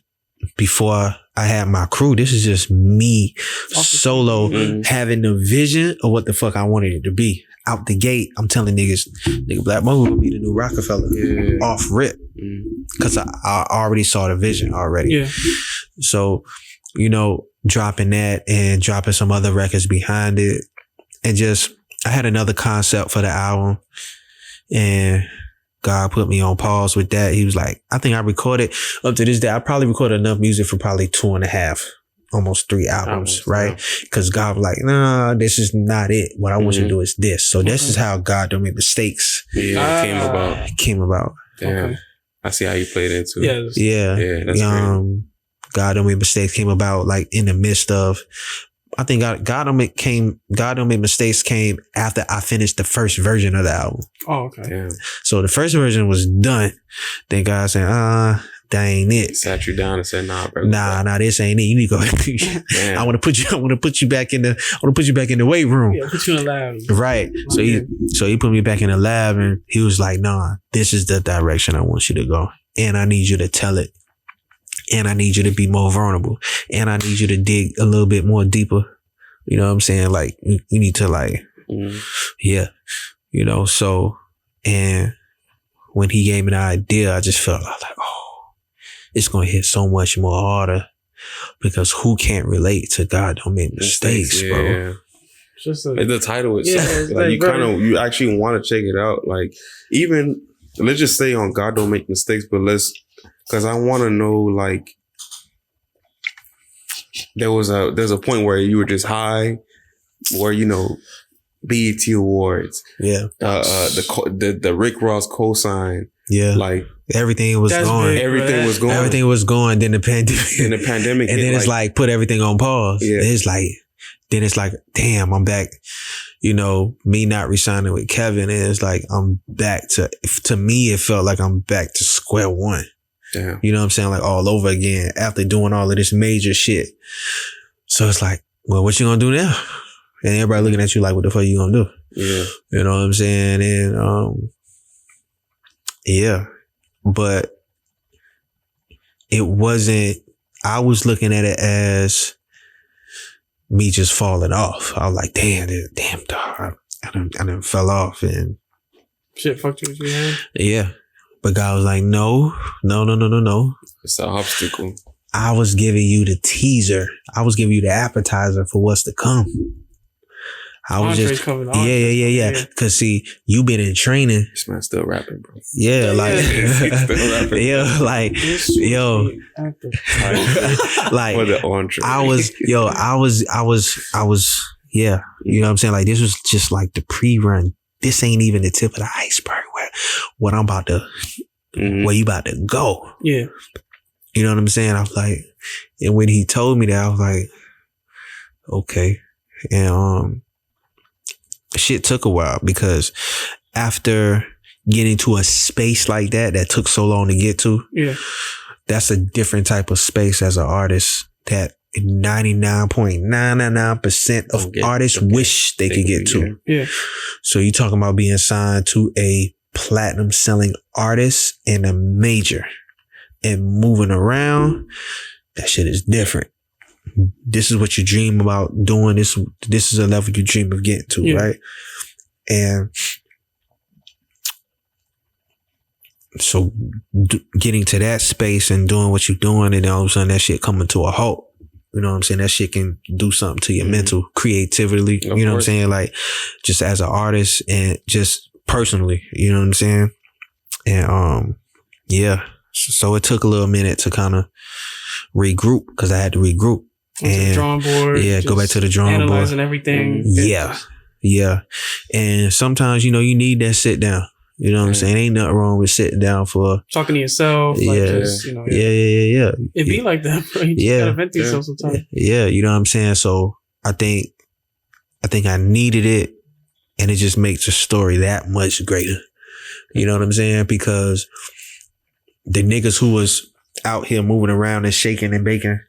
before I had my crew. This is just me solo having the vision of what the fuck I wanted it to be. Out the gate, I'm telling niggas, nigga, Black Mogul will be the new Rockefeller off rip. Cause I already saw the vision already. Yeah. So, you know, dropping that and dropping some other records behind it. And just, I had another concept for the album, and God put me on pause with that. He was like, I think I recorded up to this day. I probably recorded enough music for probably 2.5, almost 3 albums, right? Because God was like, nah, this is not it. What I want you to do is this. So this is how God don't make mistakes. Yeah, came about. Damn. Okay. I see how you played it too. Yeah. That's great. God don't make mistakes came about like in the midst of, I think God don't make mistakes came after I finished the first version of the album. Oh, okay. Damn. So the first version was done. Then God said, that ain't it. He sat you down and said, nah, bro. Nah, this ain't it. You need to go. I want to put you back in the weight room. Yeah, put you in the lab. Right. So he put me back in the lab, and he was like, nah, this is the direction I want you to go. And I need you to tell it. And I need you to be more vulnerable. And I need you to dig a little bit more deeper. You know what I'm saying? Like, you need to like, you know, so, and when he gave me the idea, I just felt like, oh, it's going to hit so much more harder, because who can't relate to God don't make mistakes, bro? Yeah. Just the title itself, like you actually want to check it out. Like, even, let's just stay on God don't make mistakes, but because I want to know, like, there's a point where you were just high, where, you know, BET Awards, the Rick Ross cosign, like everything was going. Big, everything was going. Then the pandemic, and then it's like put everything on pause. Yeah. It's like, damn, I'm back. You know, me not re-signing with Kevin, and it's like I'm back to me, it felt like I'm back to square one. Damn. You know what I'm saying? Like all over again after doing all of this major shit. So it's like, well, what you gonna do now? And everybody looking at you like, what the fuck you gonna do? Yeah. You know what I'm saying? And but it wasn't, I was looking at it as me just falling off. I was like, damn dog, I done fell off, and shit fucked you with your hand. Yeah. But God was like, no. It's an obstacle. I was giving you the teaser. I was giving you the appetizer for what's to come. I was Entrees just, coming, yeah. Cause see, you been in training. This man's still rapping, bro. Yeah, like, Still rapping. yeah, like, yo, like, For the entree. I was, yeah. You know what I'm saying? Like, this was just like the pre-run. This ain't even the tip of the iceberg. What I'm about to, where you about to go. Yeah. You know what I'm saying? I was like, and when he told me that, I was like, okay. And, shit took a while because after getting to a space like that took so long to get to, that's a different type of space as an artist that 99.999% of artists wish they could get to. Yeah. So you talking about being signed to a platinum selling artist and a major and moving around, that shit is different. This is what you dream about doing. This is a level you dream of getting to, right? And so getting to that space and doing what you're doing, and then all of a sudden that shit coming to a halt. You know what I'm saying? That shit can do something to your mental creativity. You know what I'm saying? Like, just as an artist and just personally, you know what I'm saying? And yeah. So it took a little minute to kind of regroup because I had to regroup. And drawing board. Yeah, go back to the drawing board. Analyzing everything. Yeah. And sometimes, you know, you need that sit down. You know what I'm saying? Ain't nothing wrong with sitting down for talking to yourself. Like just, you know, yeah. It be like that, bro. You just gotta vent to yourself sometimes. Yeah, you know what I'm saying? So I think I needed it, and it just makes the story that much greater. You know what I'm saying? Because the niggas who was out here moving around and shaking and baking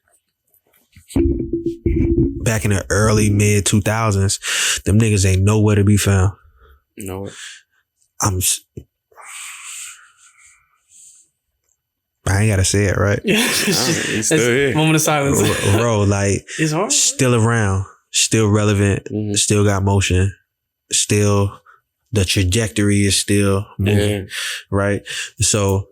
back in the early mid 2000s, them niggas ain't nowhere to be found. No. I ain't gotta say it, right? Yeah, it's still here. Moment of silence. Bro, like, it's hard. Still around, still relevant, still got motion, still the trajectory is still moving, right? So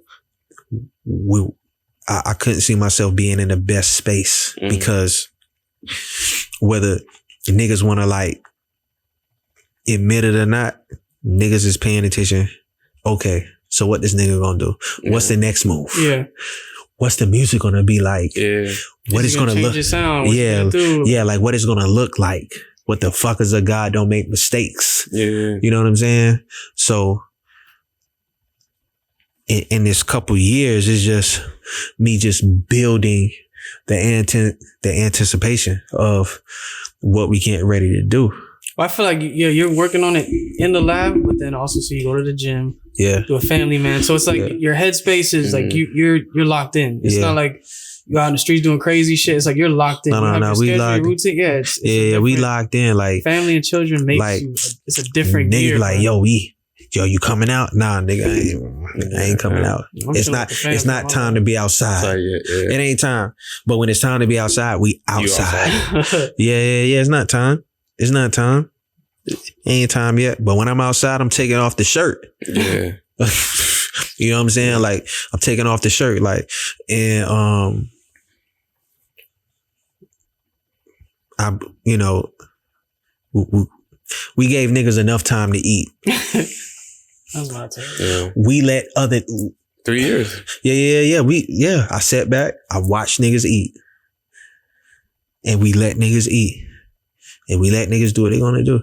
I couldn't see myself being in the best space because whether niggas want to like admit it or not, niggas is paying attention. Okay, so what this nigga gonna do? What's the next move? Yeah. What's the music gonna be like? Yeah. What is gonna look? Sound? Yeah, like what is gonna look like? What the fuck is a God don't make mistakes? Yeah. You know what I'm saying? So in this couple years, it's just me just building the anticipation of what we getting ready to do. Well, I feel like you're working on it in the lab, but then also so you go to the gym, do a family man. So it's like your headspace is like you're locked in. It's not like you out in the streets doing crazy shit. It's like you're locked in. No, we locked. Routine. Yeah, it's we locked in. Like family and children makes like, it's a different nigga gear. Like you coming out? Nah, nigga, I ain't coming out. It's not time to be outside. It ain't time. But when it's time to be outside, we outside. Yeah. It's not time. It's not time. It ain't time yet. But when I'm outside, I'm taking off the shirt. Yeah. You know what I'm saying? Like, I'm taking off the shirt. Like, and you know, we gave niggas enough time to eat. That's what I tell you. Yeah. We let other 3 years. Yeah. I sat back. I watched niggas eat, and we let niggas eat, and we let niggas do what they gonna do.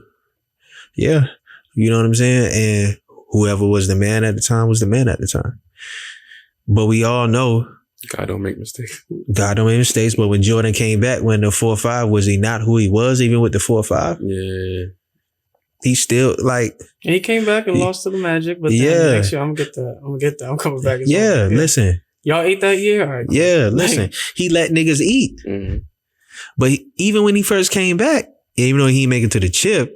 Yeah, you know what I'm saying. And whoever was the man at the time was the man at the time. But we all know God don't make mistakes. God don't make mistakes. But when Jordan came back, when the 4-5, was he not who he was? Even with the 4-5, yeah. He still like. And he came back and lost to the Magic, but then next year I'm gonna get that. I'm coming back. Listen. Y'all ate that year? All right. Yeah, listen. He let niggas eat. Mm-hmm. But even when he first came back, even though he didn't make it to the chip,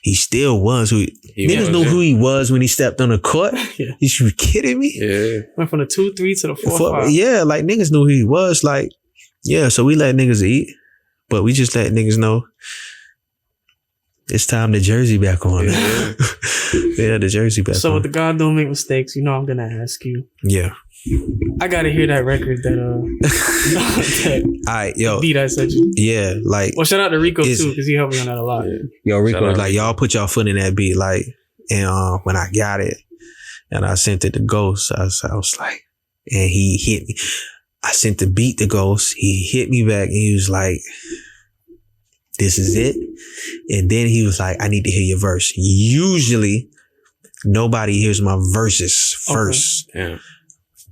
he still was who niggas knew who he was when he stepped on the court. Yeah. You kidding me? Yeah. Went from the 2-3 to the 4-5. Yeah, like niggas knew who he was. Like, yeah, so we let niggas eat, but we just let niggas know it's time the jersey back on. Yeah, the jersey back on. So with the God don't make mistakes, you know I'm gonna ask you. Yeah. I gotta hear that record that Alright, yo. beat I sent you. Yeah, like. Well, shout out to Rico too, because he helped me on that a lot. Yo, Rico was like, y'all put y'all foot in that beat, like, and when I got it, and I sent it to Ghost, I was like, and he hit me. I sent the beat to Ghost. He hit me back, and he was like, "This is it." And then he was like, "I need to hear your verse." Usually, nobody hears my verses first. Okay. Yeah.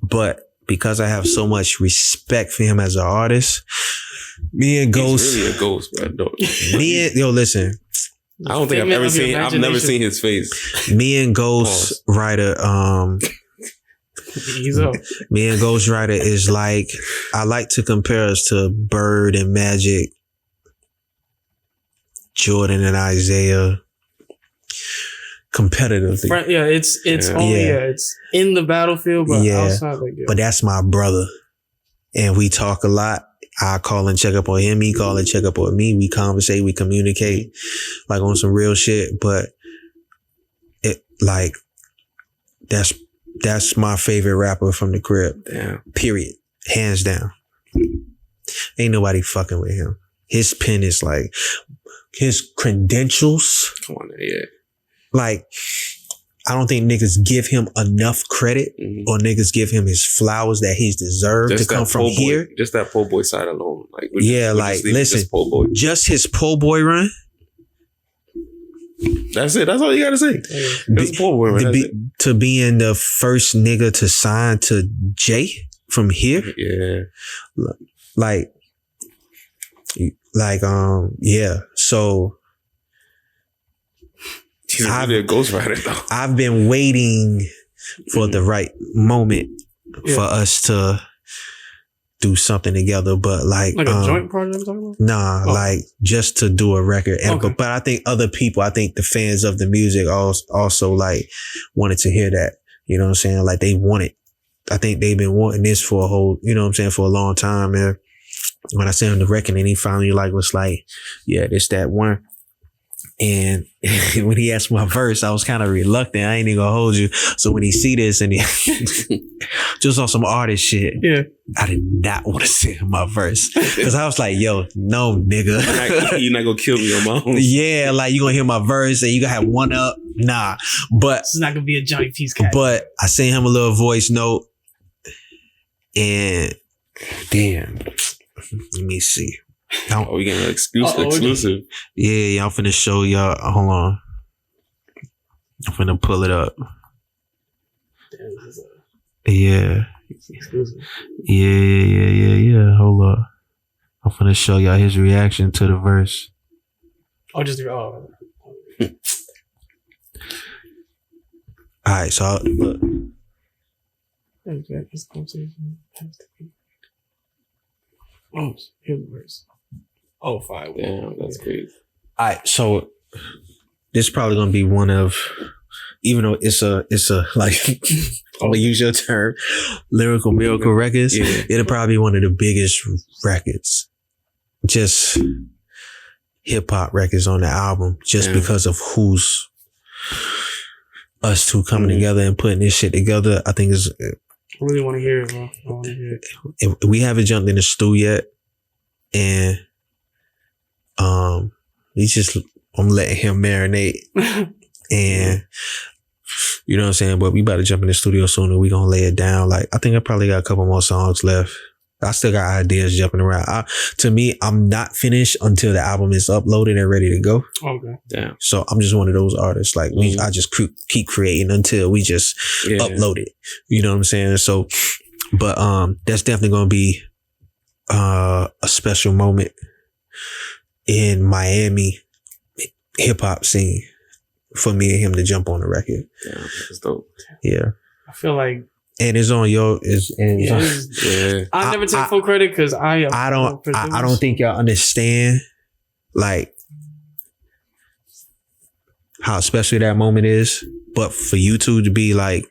But because I have so much respect for him as an artist, me and Ghost. He's really a ghost, bro. Listen. I don't think I've never seen his face. Me and Ghost Rider, me and Ghost Rider is like, I like to compare us to Bird and Magic, Jordan and Isaiah, competitively. It's in the battlefield, but outside, but that's my brother, and we talk a lot. I call and check up on him. He call and check up on me. We conversate, we communicate, like on some real shit. But it like that's my favorite rapper from the crib. Damn. Period. Hands down. Ain't nobody fucking with him. His pen is like his credentials. Come on, yeah. Like, I don't think niggas give him enough credit or niggas give him his flowers that he's deserved just to come from here. Just that po' boy side alone. Like, listen, just his po' boy run. That's it. That's all you gotta say. Just po' boy run. To being the first nigga to sign to Jay from here. Yeah. Yeah. So he's really a ghostwriter though. I've been waiting for the right moment for us to do something together, but like a joint project. Like just to do a record. And but I think other people, I think the fans of the music also like wanted to hear that. You know what I'm saying? Like they wanted. I think they've been wanting this for a whole, you know what I'm saying, for a long time. And when I sent him the record, and he finally was like, yeah, this that one. And when he asked my verse, I was kind of reluctant. I ain't even gonna hold you. So when he see this and he just on some artist shit, I did not want to send him my verse because I was like, "Yo, no, nigga, you're not gonna kill me on my own." Yeah, like you gonna hear my verse and you gonna have one up. Nah, but it's not gonna be a joint piece. Cat. But I sent him a little voice note, and damn, let me see. We getting an exclusive. Yeah, I'm finna show y'all. Hold on. I'm finna pull it up. Yeah. Exclusive. Yeah. Hold up. I'm finna show y'all his reaction to the verse. Alright, so look. This conversation has to be. Oh, here's the verse. Oh, 5. Damn, that's crazy. All right, so this is probably gonna be one of, even though it's a like I'm gonna use your term, Lyrical Miracle records. Yeah. It'll probably be one of the biggest records, just hip hop records on the album, just because of who's us two coming together and putting this shit together. I think is. I really want to hear it, bro. I want to hear it. We haven't jumped in the stew yet, and I'm letting him marinate, and you know what I'm saying. But we about to jump in the studio soon, and we gonna lay it down. Like I think I probably got a couple more songs left. I still got ideas jumping around. To me, I'm not finished until the album is uploaded and ready to go. Okay. Damn. So I'm just one of those artists. Like I just keep creating until we just upload it. You know what I'm saying? So, but that's definitely gonna be a special moment in Miami hip hop scene for me and him to jump on the record. Yeah, that's dope. Yeah. I feel like. And it's on your. I never take full credit because I don't think y'all understand like how special that moment is. But for you two to be like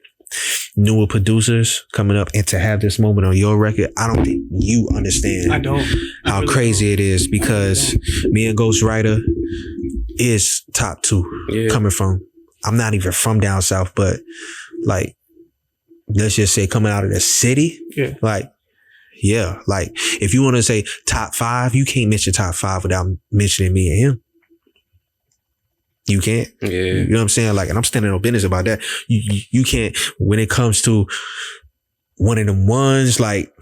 newer producers coming up and to have this moment on your record, I don't think you understand. I don't. How really crazy it is because me and Ghostwriter is top 2 coming from. I'm not even from down south, but like. let's just say coming out of the city, like if you want to say top 5, you can't mention top 5 without mentioning me and him. You can't. Yeah. You know what I'm saying? Like, and I'm standing on business about that. You can't, when it comes to one of them ones, like,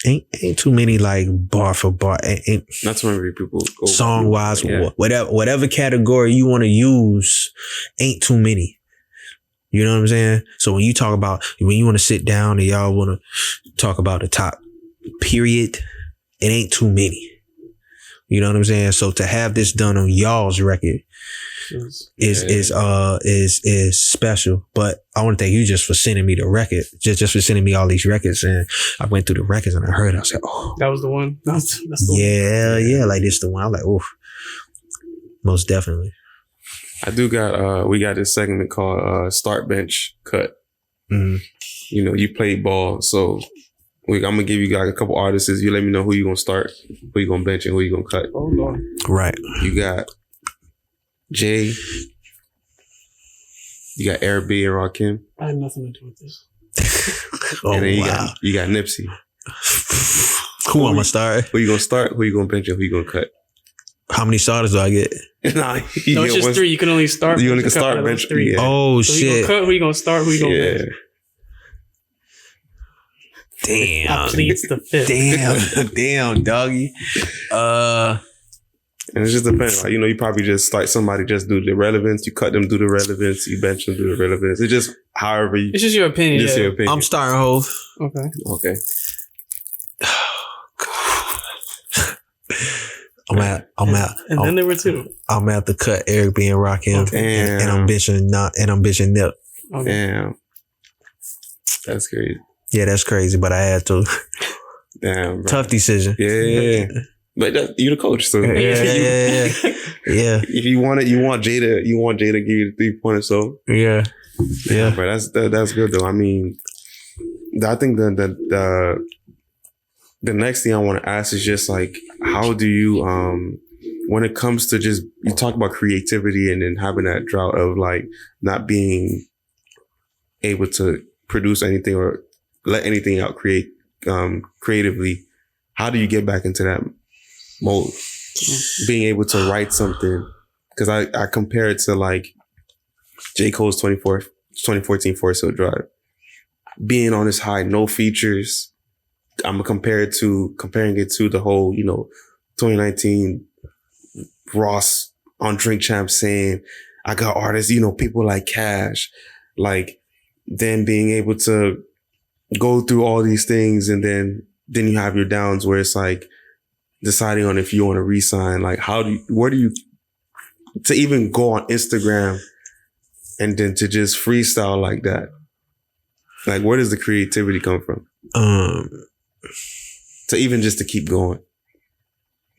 ain't too many like bar for bar. Ain't not too many people go song wise, whatever category you want to use, ain't too many. You know what I'm saying? So when you talk about, when you want to sit down and y'all want to talk about the top period, it ain't too many. You know what I'm saying? So to have this done on y'all's record is special. But I want to thank you just for sending me the record, just for sending me all these records. And I went through the records and I heard, I was like, oh, that was the one. That's the one. Yeah. Like this the one. I'm like, oh, most definitely. I do got, we got this segment called Start Bench Cut. Mm-hmm. You know, you play ball. So I'm going to give you guys a couple artists. You let me know who you going to start, who you going to bench, and who you going to cut. Oh, Lord. Right. You got Jay. You got Eric B. and Rakim. I had nothing to do with this. And then you got Nipsey. Who I'm going to start? Who you going to start, who you going to bench, and who you going to cut? How many starters do I get? No, it's just 3. You can only start. You only can start bench 3. Yeah. Oh, so shit. Who you going to start? Who you going to bench? Damn. I pleads the 5th. Damn, doggy. And it just depends. Like, you know, you probably just like somebody just do the relevance. You cut them, do the relevance. You bench them, do the relevance. It's just however you. It's just your opinion. Just your opinion. I'm starting Hov. Okay. I'm out. And then there were 2. I'm out to cut Eric B and Rakim. Okay. And I'm benching Nip. Okay. Damn. That's crazy. Yeah, that's crazy, but I had to. Damn, bro. Tough decision. Yeah. But you're the coach, so yeah. If you want it, you want Jay to give you the 3-pointer. So yeah. But that's good though. I mean, I think the next thing I want to ask is just like, how do you when it comes to just, you talk about creativity and then having that drought of like not being able to produce anything or let anything out creatively. How do you get back into that mode? Being able to write something, because I compare it to like J. Cole's 2014 Forest Hill Drive. Being on this high, no features. I'm comparing it to the whole, 2019 Ross on Drink Champs saying, I got artists, people like Cash, like then being able to go through all these things, and then you have your downs where it's like deciding on if you want to re-sign. Like, where do you to even go on Instagram and then to just freestyle like that? Like, where does the creativity come from? To even just to keep going.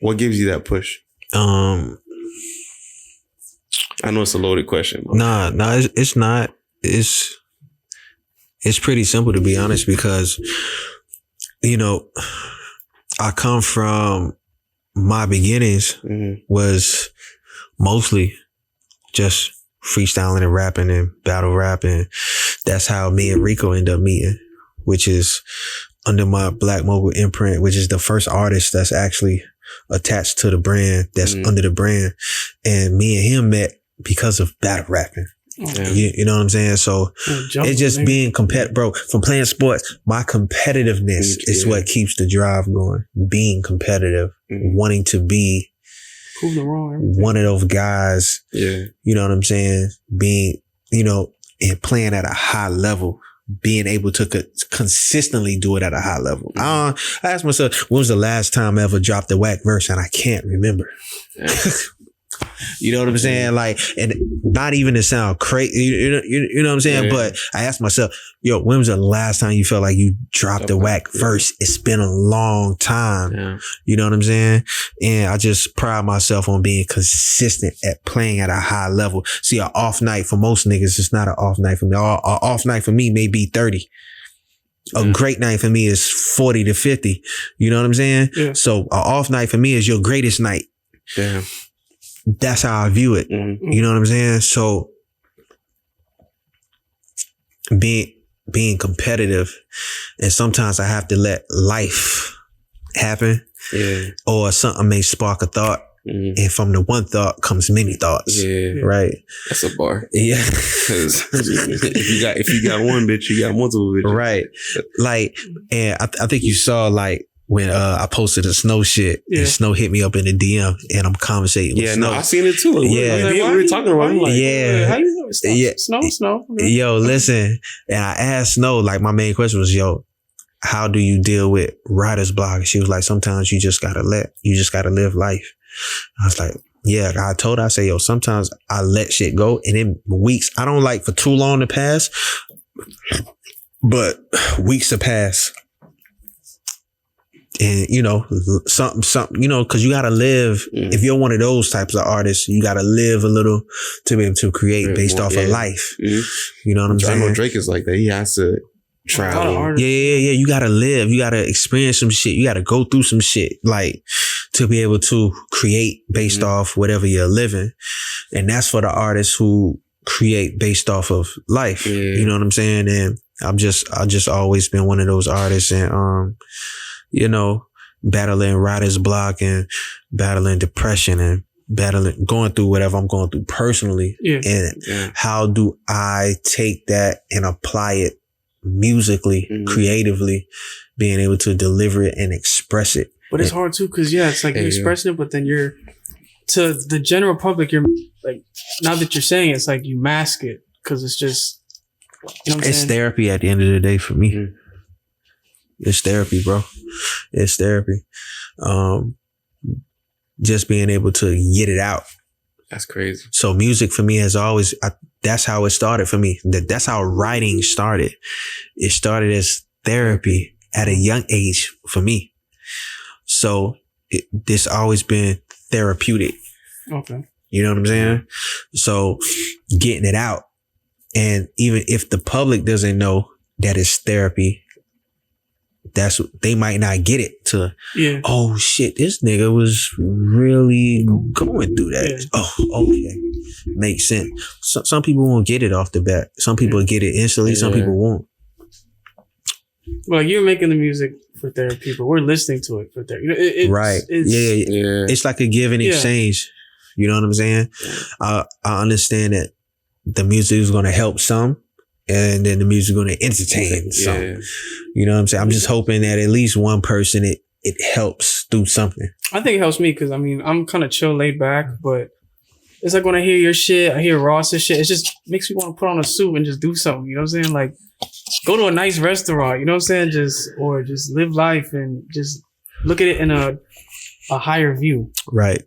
What gives you that push? I know it's a loaded question. Nah, it's not. It's pretty simple, to be honest, because, I come from, my beginnings was mostly just freestyling and rapping and battle rapping. That's how me and Rico end up meeting, which is under my Black Mogul imprint, which is the first artist that's actually attached to the brand, that's under the brand. And me and him met because of battle rapping. Yeah. You know what I'm saying? So it's just being bro, from playing sports, my competitiveness is what keeps the drive going. Being competitive, wanting to be one of those guys. Yeah. You know what I'm saying? Being, and playing at a high level, being able to consistently do it at a high level. I asked myself, when was the last time I ever dropped a whack verse? And I can't remember. Yeah. You know what I'm saying? Like, and not even to sound crazy, you know what I'm saying? Yeah. But I asked myself, when was the last time you felt like you dropped a whack verse? It's been a long time. Yeah. You know what I'm saying? And I just pride myself on being consistent at playing at a high level. See, an off night for most niggas, it's not an off night for me. An off night for me may be 30. A great night for me is 40 to 50. You know what I'm saying? Yeah. So an off night for me is your greatest night. Damn. That's how I view it. Mm-hmm. You know what I'm saying? So being being competitive, and sometimes I have to let life happen, or something may spark a thought, and from the one thought comes many thoughts. Right. That's a bar. Yeah. if you got one bitch, you got multiple bitches. Right. Like, and I think you saw like when I posted the Snow shit, and Snow hit me up in the DM, and I'm conversating with Snow. I seen it too. Yeah. We were talking about it. Like, how you know it's Snow? Okay. Yo, listen, and I asked Snow, like, my main question was, yo, how do you deal with writer's block? And she was like, sometimes you just gotta live life. I was like, yeah, I told her, I say, yo, sometimes I let shit go, and in weeks, I don't like for too long to pass, but weeks to pass. And, you know, something, you know, cause you gotta live. If you're one of those types of artists, you gotta live a little to be able to create based off of life. You know what I'm saying? I know Drake is like that. He has to travel. Yeah. You gotta live. You gotta experience some shit. You gotta go through some shit, like, to be able to create based off whatever you're living. And that's for the artists who create based off of life. You know what I'm saying? And I've just always been one of those artists, and, you know, battling writer's block and battling depression and going through whatever I'm going through personally. And how do I take that and apply it musically, creatively, being able to deliver it and express it. But it's hard too, because it's like you're expressing it, but then you're, to the general public, you're like, now that you're saying it, it's like you mask it, because it's just, you know what I'm saying? Therapy at the end of the day for me. It's therapy, bro. It's therapy. Just being able to get it out. That's crazy. So music for me has always, that's how it started for me. That's how writing started. It started as therapy at a young age for me. So this always been therapeutic. Okay. You know what I'm saying? So getting it out. And even if the public doesn't know that it's therapy, they might not get it to, oh shit, this nigga was really going through that. Oh, okay. Makes sense. Some people won't get it off the bat. Some people get it instantly. Some people won't. Well, you're making the music for therapy, but we're listening to it for therapy. Right. It's like a give and exchange. You know what I'm saying? I understand that the music is going to help some, and then the music is going to entertain some. You know what I'm saying? I'm just hoping that at least one person, it helps through something. I think it helps me because, I mean, I'm kind of chill, laid back, but it's like when I hear your shit, I hear Ross's shit, it just makes me want to put on a suit and just do something. You know what I'm saying? Like, go to a nice restaurant, you know what I'm saying? Or just live life and just look at it in a higher view. Right.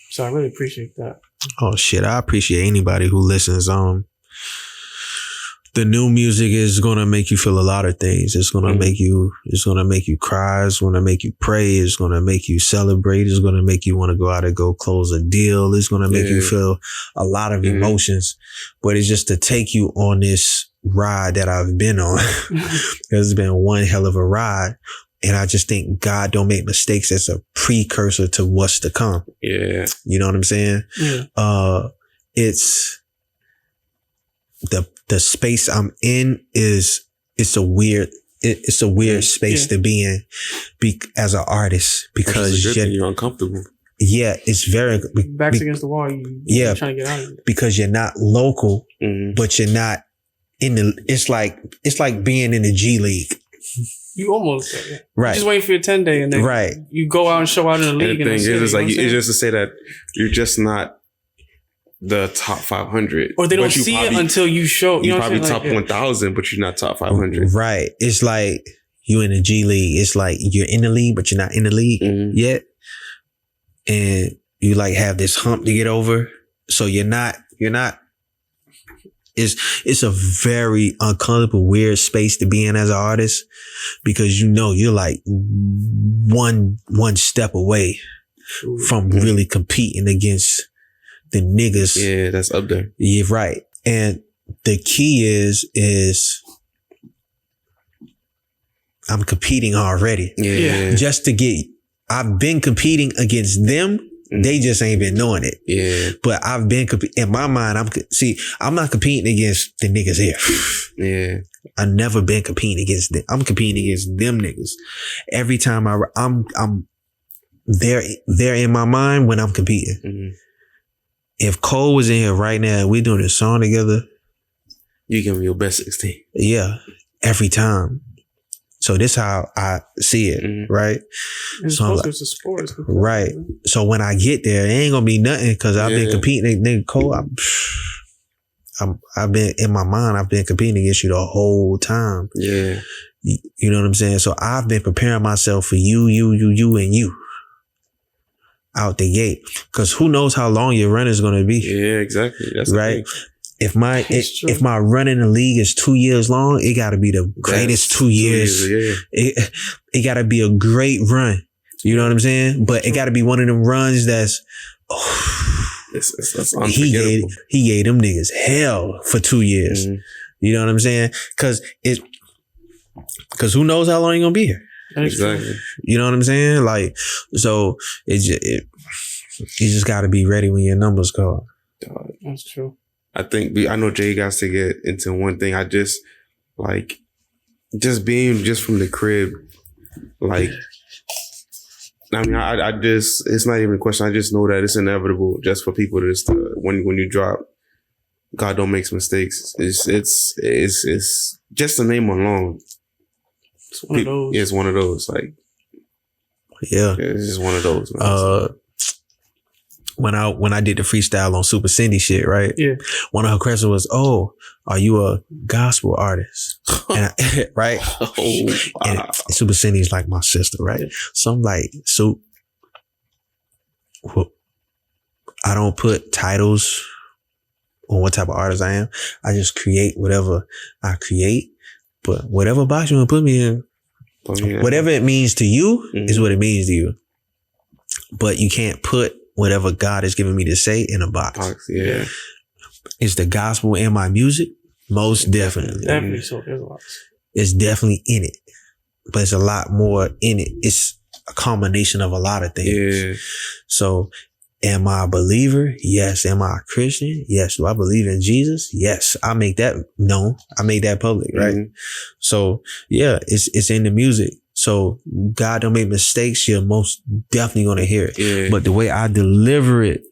So I really appreciate that. Oh shit, I appreciate anybody who listens. The new music is gonna make you feel a lot of things. It's gonna make you cry. It's gonna make you pray. It's gonna make you celebrate. It's gonna make you want to go out and go close a deal. It's gonna make you feel a lot of emotions. But it's just to take you on this ride that I've been on. It's been one hell of a ride. And I just think God don't make mistakes as a precursor to what's to come. Yeah. You know what I'm saying? Yeah. It's the space I'm in it's a weird space to be in as an artist, because you're uncomfortable. Yeah, it's very backs against the wall. You're trying to get out of it because you're not local, but you're not in the. It's like being in the G League. You almost right. You're just waiting for your 10-day, and then you go out and show out in the league. And the thing is like it's just to say that you're just not the top 500, or they don't see it until you show. You probably top 1,000, but you're not top 500. Right. It's like you in the G League. It's like you're in the league, but you're not in the league yet, and you like have this hump to get over. So you're not. It's a very uncomfortable, weird space to be in as an artist, because you're like one step away from really competing against the niggas. Yeah, that's up there. Yeah, right. And the key is I'm competing already. Yeah. Just to get, I've been competing against them They just ain't been doing it. Yeah. But I've been, in my mind, I'm not competing against the niggas here. Yeah. I've never been competing against them. I'm competing against them niggas. Every time I'm there in my mind when I'm competing. Mm-hmm. If Cole was in here right now and we're doing a song together, you give me your best 16. Yeah. Every time. So this how I see it, right? It's so supposed to sports. Right. So when I get there, it ain't gonna be nothing because I've been competing. Nigga Cole, I've been in my mind. I've been competing against you the whole time. Yeah. You know what I'm saying? So I've been preparing myself for you, and you out the gate. Because who knows how long your run is gonna be? Yeah, exactly. That's right. If my run in the league is 2 years long, it got to be the greatest 2 years. It got to be a great run. You know what I'm saying? But it got to be one of them runs that's it's unforgettable. He gave them niggas hell for 2 years. Mm-hmm. You know what I'm saying? Because who knows how long you're gonna be here? Exactly. You know what I'm saying? Like, so you just got to be ready when your numbers call. That's true. I know Jay got to get into one thing. I just being from the crib, like, I mean, I just, it's not even a question. I just know that it's inevitable just for people to just, when you drop, God don't make mistakes. It's just the name alone. It's one of those. Yeah, it's one of those. Like, yeah, it's just one of those. Man. When I did the freestyle on Super Cindy shit, right? Yeah. One of her questions was, "Oh, are you a gospel artist?" And right? Oh, wow. And Super Cindy's like my sister, right? Yeah. So I'm like, so I don't put titles on what type of artist I am. I just create whatever I create. But whatever box you want to put me in, whatever it means to you is what it means to you. But you can't put whatever God has given me to say in a box. Yeah. Is the gospel in my music? Most definitely. Definitely so. There's a lot. It's definitely in it. But it's a lot more in it. It's a combination of a lot of things. Yeah. So am I a believer? Yes. Am I a Christian? Yes. Do I believe in Jesus? Yes. I make that known. I make that public, right? Mm-hmm. So yeah, it's in the music. So God don't make mistakes. You're most definitely going to hear it. Yeah. But the way I deliver it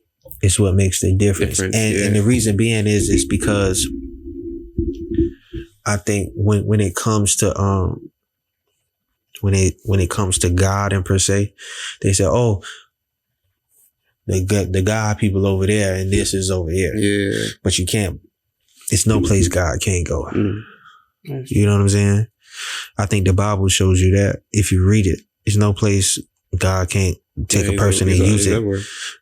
is what makes the difference. And the reason being is because I think when it comes to when it comes to God and per se, they say, oh, the God people over there and this is over here. Yeah. But you can't, it's no place God can't go. Mm. You know what I'm saying? I think the Bible shows you that if you read it, there's no place God can't take a person and use it.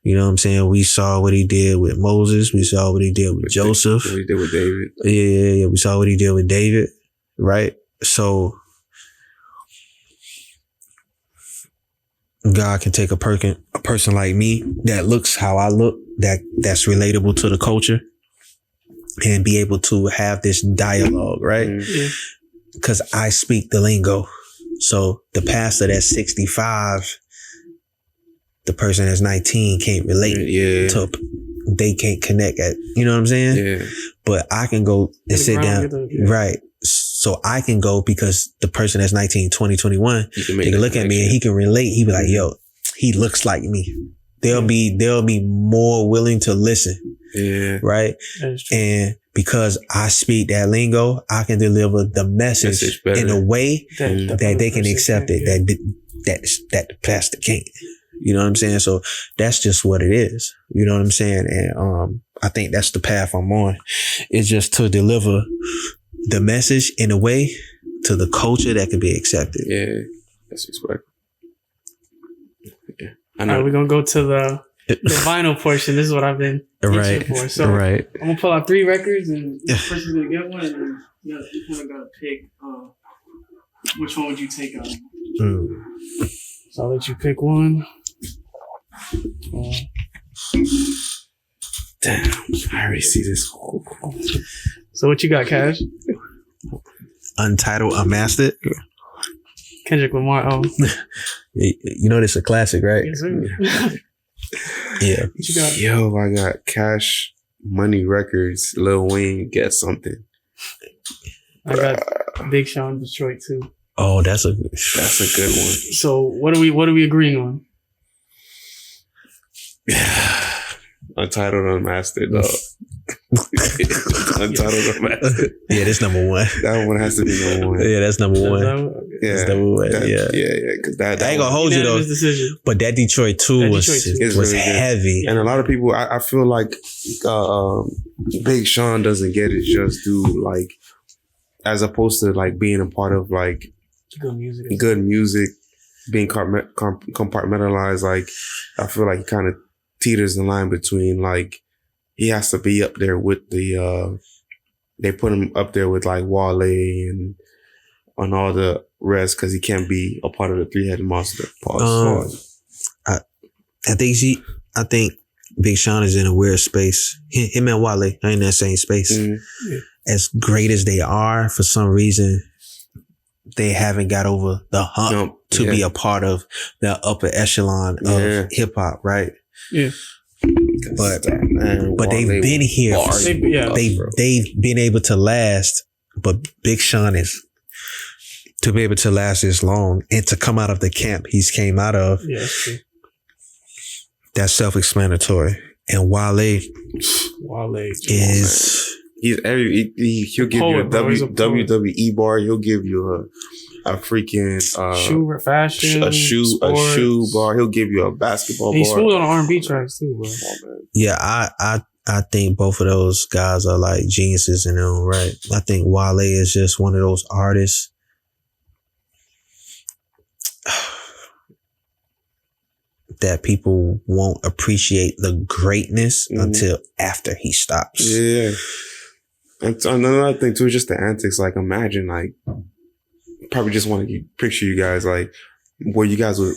You know what I'm saying? We saw what he did with Moses. We saw what he did with Joseph. What he did with David. Yeah. We saw what he did with David. Right? So God can take a person like me that looks how I look, that's relatable to the culture, and be able to have this dialogue, right? Mm-hmm. Because I speak the lingo. So the pastor that's 65, the person that's 19 can't relate to, they can't connect at, you know what I'm saying? Yeah. But I can go and sit down. Right. So I can go because the person that's 19, 20, 21, they can look at me and he can relate. He be like, yo, he looks like me. They'll be more willing to listen. Yeah. Right. And because I speak that lingo, I can deliver the message in a way that they can accept it. That the pastor can't. You know what I'm saying? So that's just what it is. You know what I'm saying? And I think that's the path I'm on. It's just to deliver the message in a way to the culture that can be accepted. Yeah, that's respect. Yeah, I know. All right, we're gonna go to the vinyl portion. This is what I've been itching for. So I'm gonna pull out 3 records, and the person's gonna get one, and then you kind of gotta pick which one would you take out. So I'll let you pick one. Damn, I already see this. So what you got, Cash? Untitled, Unmastered. Kendrick Lamar. You know this is a classic, right? Yes, sir. Yeah. What you got? Yo, I got Cash Money Records. Lil Wayne, Get Something. I got Big Sean, Detroit too. Oh, that's a good one. So what are we agreeing on? Untitled Unmastered, dog. Untitled Unmastered. Yeah, that's number one. That one has to be number one. Yeah, that's number one. Yeah, that's number one. Yeah. Because that I ain't gonna hold you though. Decision. But that Detroit 2 was really heavy. And a lot of people, I feel like Big Sean doesn't get it just due, like, as opposed to like being a part of like good music, being compartmentalized. Like, I feel like he kind of teeters the line between like he has to be up there with the they put him up there with like Wale and on all the rest because he can't be a part of the three-headed monster. I think Big Sean is in a weird space. Him and Wale are in that same space. Mm-hmm. Yeah. As great as they are, for some reason, they haven't got over the hump to be a part of the upper echelon of hip hop, right? Yeah. But they've been here. They've been able to last. But Big Sean is to be able to last this long and to come out of the camp he's came out of. Yeah, that's true. That's self-explanatory. And Wale is. He'll give you a WWE bar. He'll give you a freaking shoe fashion, a shoe bar. He'll give you a basketball bar. He's smooth on R&B tracks too, bro. Yeah, I think both of those guys are like geniuses in their own right. I think Wale is just one of those artists. That people won't appreciate the greatness until after he stops. Yeah. And another thing too is just the antics. Like, imagine, like, probably just want to picture you guys like where you guys were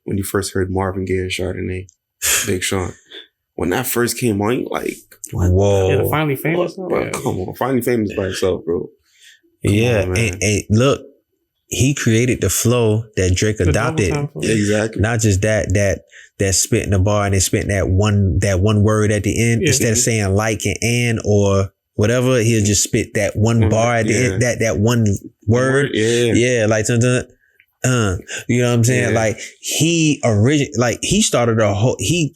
when you first heard Marvin Gaye and Chardonnay, Big Sean. When that first came on, you like, whoa, yeah, the Finally Famous, bro, come on, Finally Famous by itself, bro. Come on, and look, he created the flow that Drake adopted. Exactly. Not just that spitting the bar and then spitting that one word at the end instead of saying like and or whatever, he'll just spit that one bar at the end, that one word. Yeah, like you know what I'm saying? Yeah. Like he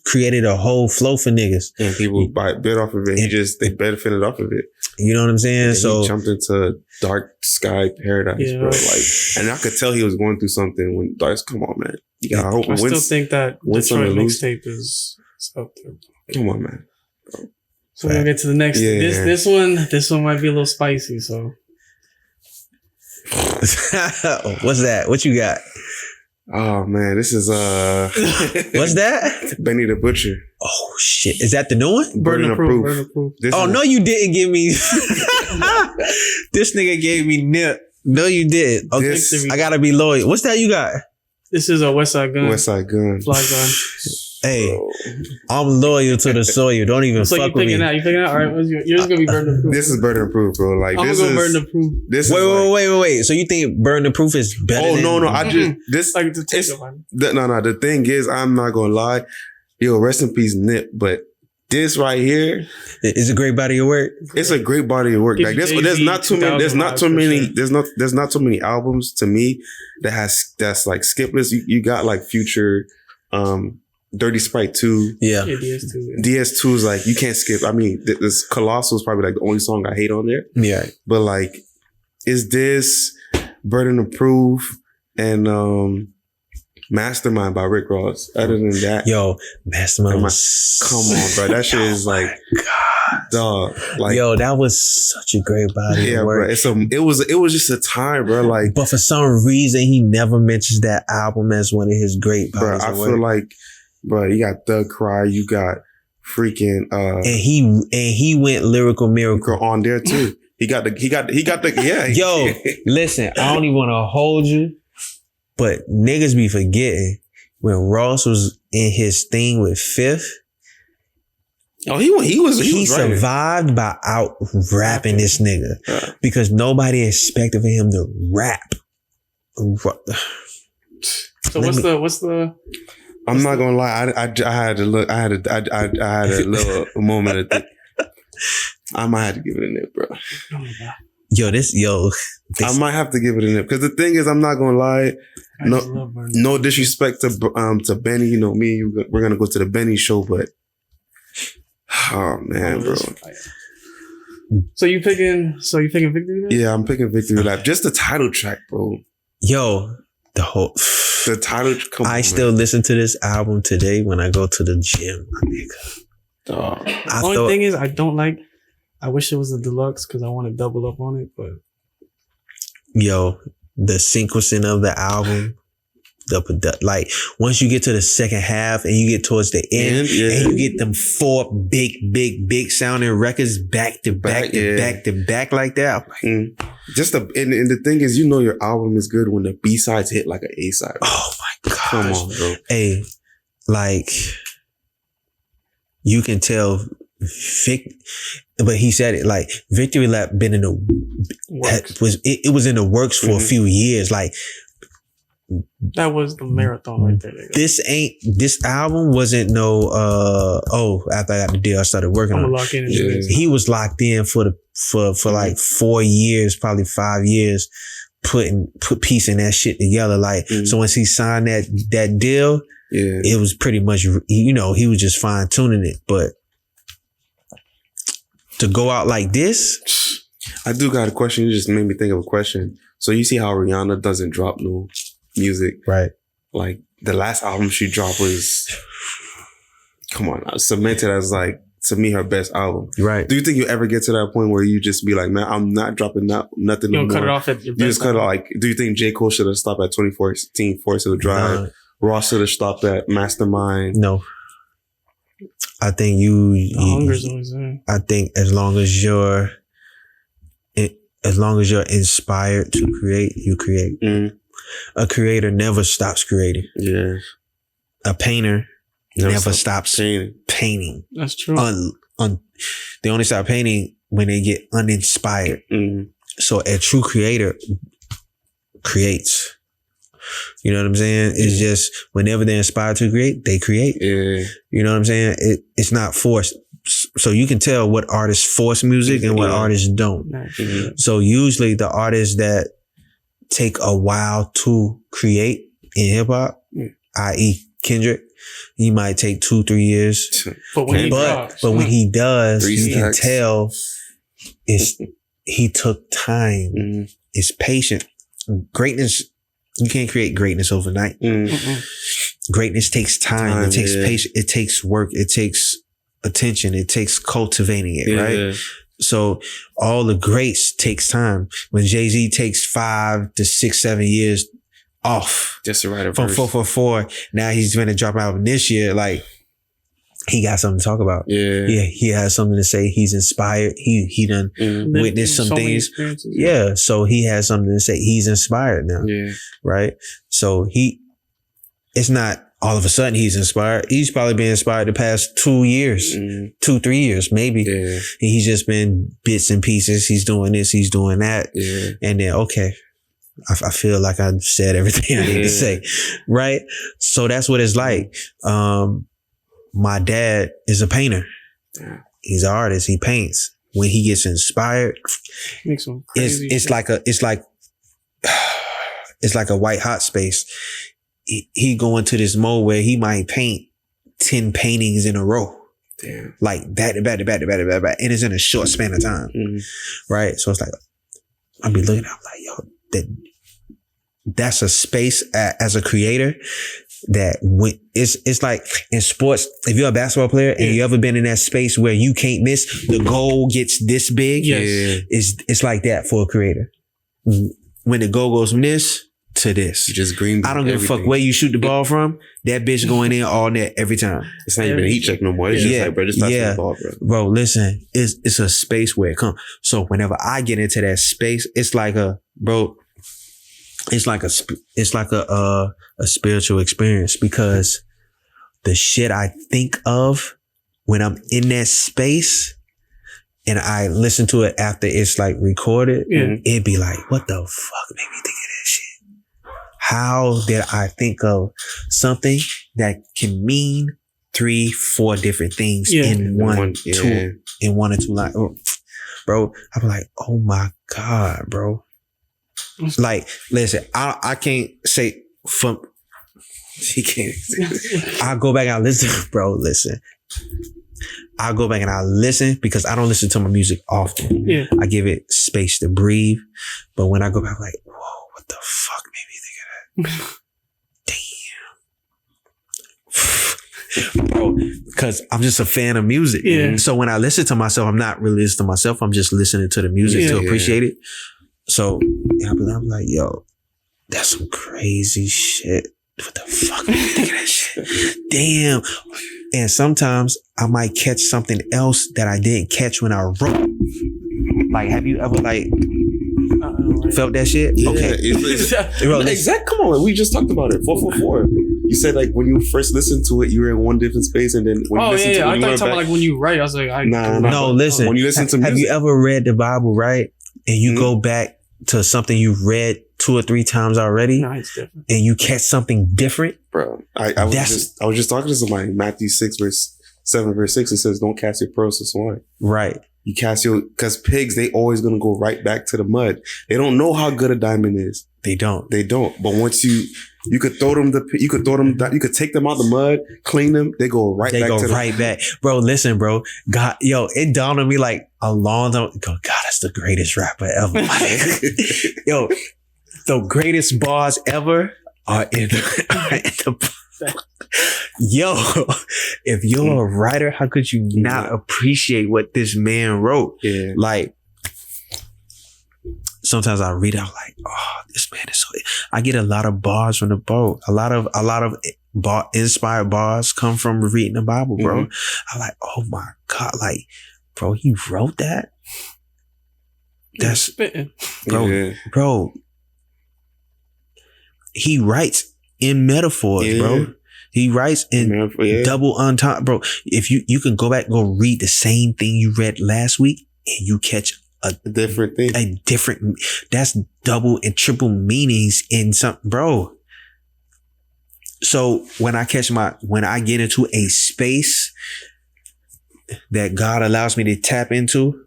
created a whole flow for niggas. And people bit off of it. They benefited off of it. You know what I'm saying? So he jumped into Dark Sky Paradise, bro. Like, and I could tell he was going through something when come on, man. You gotta hope. I still think that Detroit mixtape is up there. Come on, man. So we're gonna get to the next. Yeah. This one might be a little spicy. So, what's that? What you got? Oh man, this is what's that? Benny the Butcher. Oh shit, is that the new one? Burden of Proof. No, you didn't give me. This nigga gave me Nip. No, you did. Okay, I gotta be loyal. What's that you got? This is a West Side Gun. West Side Gun. Fly Gun. Hey, I'm loyal to the soil. Don't even fuck with me. You picking out? All right, yours gonna be Burden of Proof. This is Burden of Proof, bro. Like, I'm gonna go Burden of Proof. Wait. So you think Burden of Proof is better? Oh no, I just this. Like no. The thing is, I'm not gonna lie. Yo, rest in peace, Nip. But this right here is a great body of work. It's a great body of work. Like this, there's not too many. There's not too many albums to me that's like skipless. You got like Future, Dirty Sprite 2. Yeah, DS2. DS2 is like, you can't skip. I mean, this Colossal is probably like the only song I hate on there. Yeah. But like, is this Burden of Proof and Mastermind by Rick Ross? Other than that, yo, Mastermind come on, bro. That shit is like, dog. Like, yo, that was such a great body of work. Bro. It was just a time, bro. Like, but for some reason, he never mentions that album as one of his great bodies of work. I feel like, bro, you got Thug Cry, you got freaking and he went Lyrical Miracle on there too. He got the yeah. Yo, listen, I don't even want to hold you, but niggas be forgetting when Ross was in his thing with Fifth. Oh, he survived by out rapping this nigga because nobody expected for him to rap. So what's the I'm not gonna lie. I had to look. I had a little moment of think. I might have to give it a nip, bro. I might have to give it a nip because the thing is, I'm not gonna lie. No disrespect to Benny. You know me. We're gonna go to the Benny show, but oh man, bro. So you picking Victory Lap? Yeah, I'm picking Victory Lap. Just the title track, bro. The title. I still listen to this album today when I go to the gym, my nigga. The only thing is, I wish it was a deluxe because I want to double up on it, but the sequencing of the album, like once you get to the second half and you get towards the end, and you get them 4 big sounding records back to back like that. And the thing is, your album is good when the B-sides hit like an A-side. Oh my gosh. Come on, bro. Hey, like you can tell but he said it like Victory Lap been in the was in the works for a few years. Like that was the marathon right there. This album wasn't after I got the deal I started working on it. He was locked in for like 4 years, probably 5 years, piecing that shit together. Like so once he signed that deal, it was pretty much he was just fine tuning it. But to go out like this, I do got a question. You just made me think of a question. So you see how Rihanna doesn't drop no music, right? Like the last album she dropped was, come on, cemented as like to me her best album, right? Do you think you ever get to that point where you just be like, man, I'm not dropping nothing? You don't cut it off at your best. You just cut it like. Do you think J. Cole should have stopped at 2014 Forest Hill Drive? No. Ross should have stopped at Mastermind? No. I think the hunger's always there. I think as long as you're inspired to create, you create. A creator never stops creating. Yeah. A painter never stops painting. That's true. They only stop painting when they get uninspired. So a true creator creates. You know what I'm saying? It's just whenever they're inspired to create, they create. Yeah. You know what I'm saying? It's not forced. So you can tell what artists force music and what artists don't. So usually the artists that take a while to create in hip hop, i.e. Kendrick, he might take 2-3 years. But when he does, you can tell he took time. It's patient. Greatness. You can't create greatness overnight. Greatness takes time. It takes patience. It takes work. It takes attention. It takes cultivating it, right? So all the greats takes time. When Jay-Z takes 5 to 6, 7 years off just to write a from verse. 444, now he's going to drop an album this year. Like he got something to talk about. Yeah, he has something to say. He's inspired. He done witnessed some things. Yeah, so he has something to say. He's inspired now. Yeah, right. So it's not all of a sudden he's inspired. He's probably been inspired the past 2 years, 2-3 years, maybe. Yeah. And he's just been bits and pieces. He's doing this. He's doing that. Yeah. And then I feel like I said everything I need to say, right? So that's what it's like. My dad is a painter. He's an artist. He paints. When he gets inspired, makes him crazy. It's like a white hot space. He go into this mode where he might paint 10 paintings in a row. Damn. Like back to back. And it's in a short span of time. Right? So it's like, I'll be looking at it, I'm like, that's a space as a creator that when it's like in sports, if you're a basketball player and you ever been in that space where you can't miss, the goal gets this big. Yes. It's like that for a creator. When the goal goes from this to this, you just green. I don't give a fuck where you shoot the ball from. That bitch going in all net every time. It's not even a heat check no more. It's just like, bro, just touch the ball, bro. Bro, listen, it's a space where it comes. So whenever I get into that space, it's like a spiritual experience, because the shit I think of when I'm in that space and I listen to it after it's like recorded, it'd be like, what the fuck made me think of that shit? How did I think of something that can mean 3-4 different things in one or two lines. Bro, I'm like, oh my God, bro. Like, listen, I can't say from, he can't. I'll go back and I'll listen, bro, listen. I'll go back and I'll listen because I don't listen to my music often. Yeah. I give it space to breathe. But when I go back, I'm like, whoa, what the fuck made me think of that? Damn. Bro, because I'm just a fan of music. Yeah. So when I listen to myself, I'm not really listening to myself. I'm just listening to the music to appreciate it. So I'm like, yo, that's some crazy shit. What the fuck made me think of that shit? Damn. And sometimes I might catch something else that I didn't catch when I wrote. Like, have you ever felt that shit? Yeah, okay. Exactly. Come on, we just talked about it. 444. You said like when you first listened to it, you were in one different space, and then when you listened to it, I thought you were talking about like when you write. I was like, no. Listen. When you listen to music, have you ever read the Bible, right? And you go back to something you read 2 or 3 times already, no, it's different, and you catch something different, bro. I was just talking to somebody. Matthew 6:7 verse 6. It says, "Don't cast your pearls to swine." Right. You cast because pigs, they always gonna go right back to the mud. They don't know how good a diamond is. They don't. But once you could throw them you could take them out the mud, clean them. They go right back. Bro, listen, bro. God, yo, it dawned on me like a long time ago. God, that's the greatest rapper ever. Yo, the greatest bars ever are in the yo, if you're a writer, how could you not appreciate what this man wrote? Yeah. Like, sometimes I read out like, oh, this man is so. I get a lot of bars from the boat. A lot of inspired bars come from reading the Bible, bro. I'm like, oh my God, like, bro, he wrote that. That's spitting, bro. Yeah. Bro, he writes in metaphors, bro. He writes in double entendre, bro. If you can go back and go read the same thing you read last week, and you catch a different thing, that's double and triple meanings in some, bro. So when I get into a space that God allows me to tap into,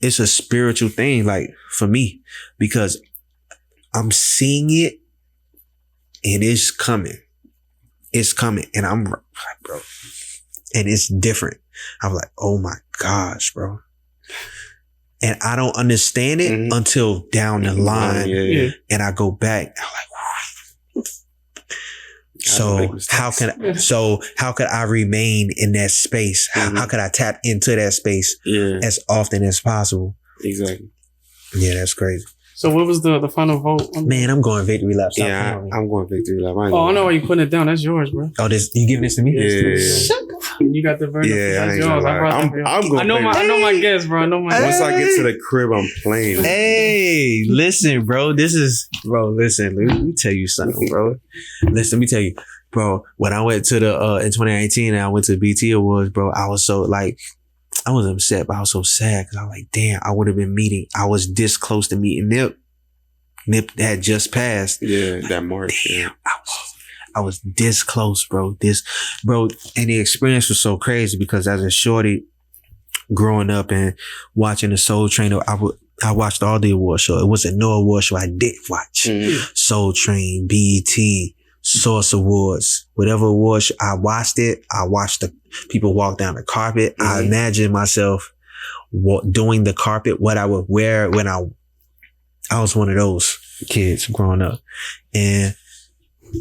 it's a spiritual thing, like for me, because I'm seeing it and it's coming. It's coming. And I'm like, bro. And it's different. I'm like, oh my gosh, bro. And I don't understand it until down the line. Yeah. And I go back. I'm like, so how could I remain in that space? How could I tap into that space as often as possible? Exactly. Yeah, that's crazy. So what was the final vote? Man, I'm going victory lap. Yeah, I'm going victory lap. I know why you putting it down. That's yours, bro. Oh, you giving this to me? Yeah. You got the verdict. Yeah, that's yours. I'm going. I know my guess, bro. Once I get to the crib, I'm playing. Hey, listen, bro. Listen. Let me tell you something, bro. Let me tell you, bro. When I went to in 2019, and I went to BT Awards, bro. I was so like. I wasn't upset, but I was so sad because I was like, damn, I would have been I was this close to meeting Nip. Nip had just passed. Yeah, that March. Damn, I was this close, bro. And the experience was so crazy because as a shorty growing up and watching the Soul Train, I watched all the award shows. It wasn't no award show I did watch. Soul Train, BET, Source Awards, whatever awards I watched it. I watched the people walk down the carpet. I imagined myself doing the carpet, what I would wear when I was one of those kids growing up, and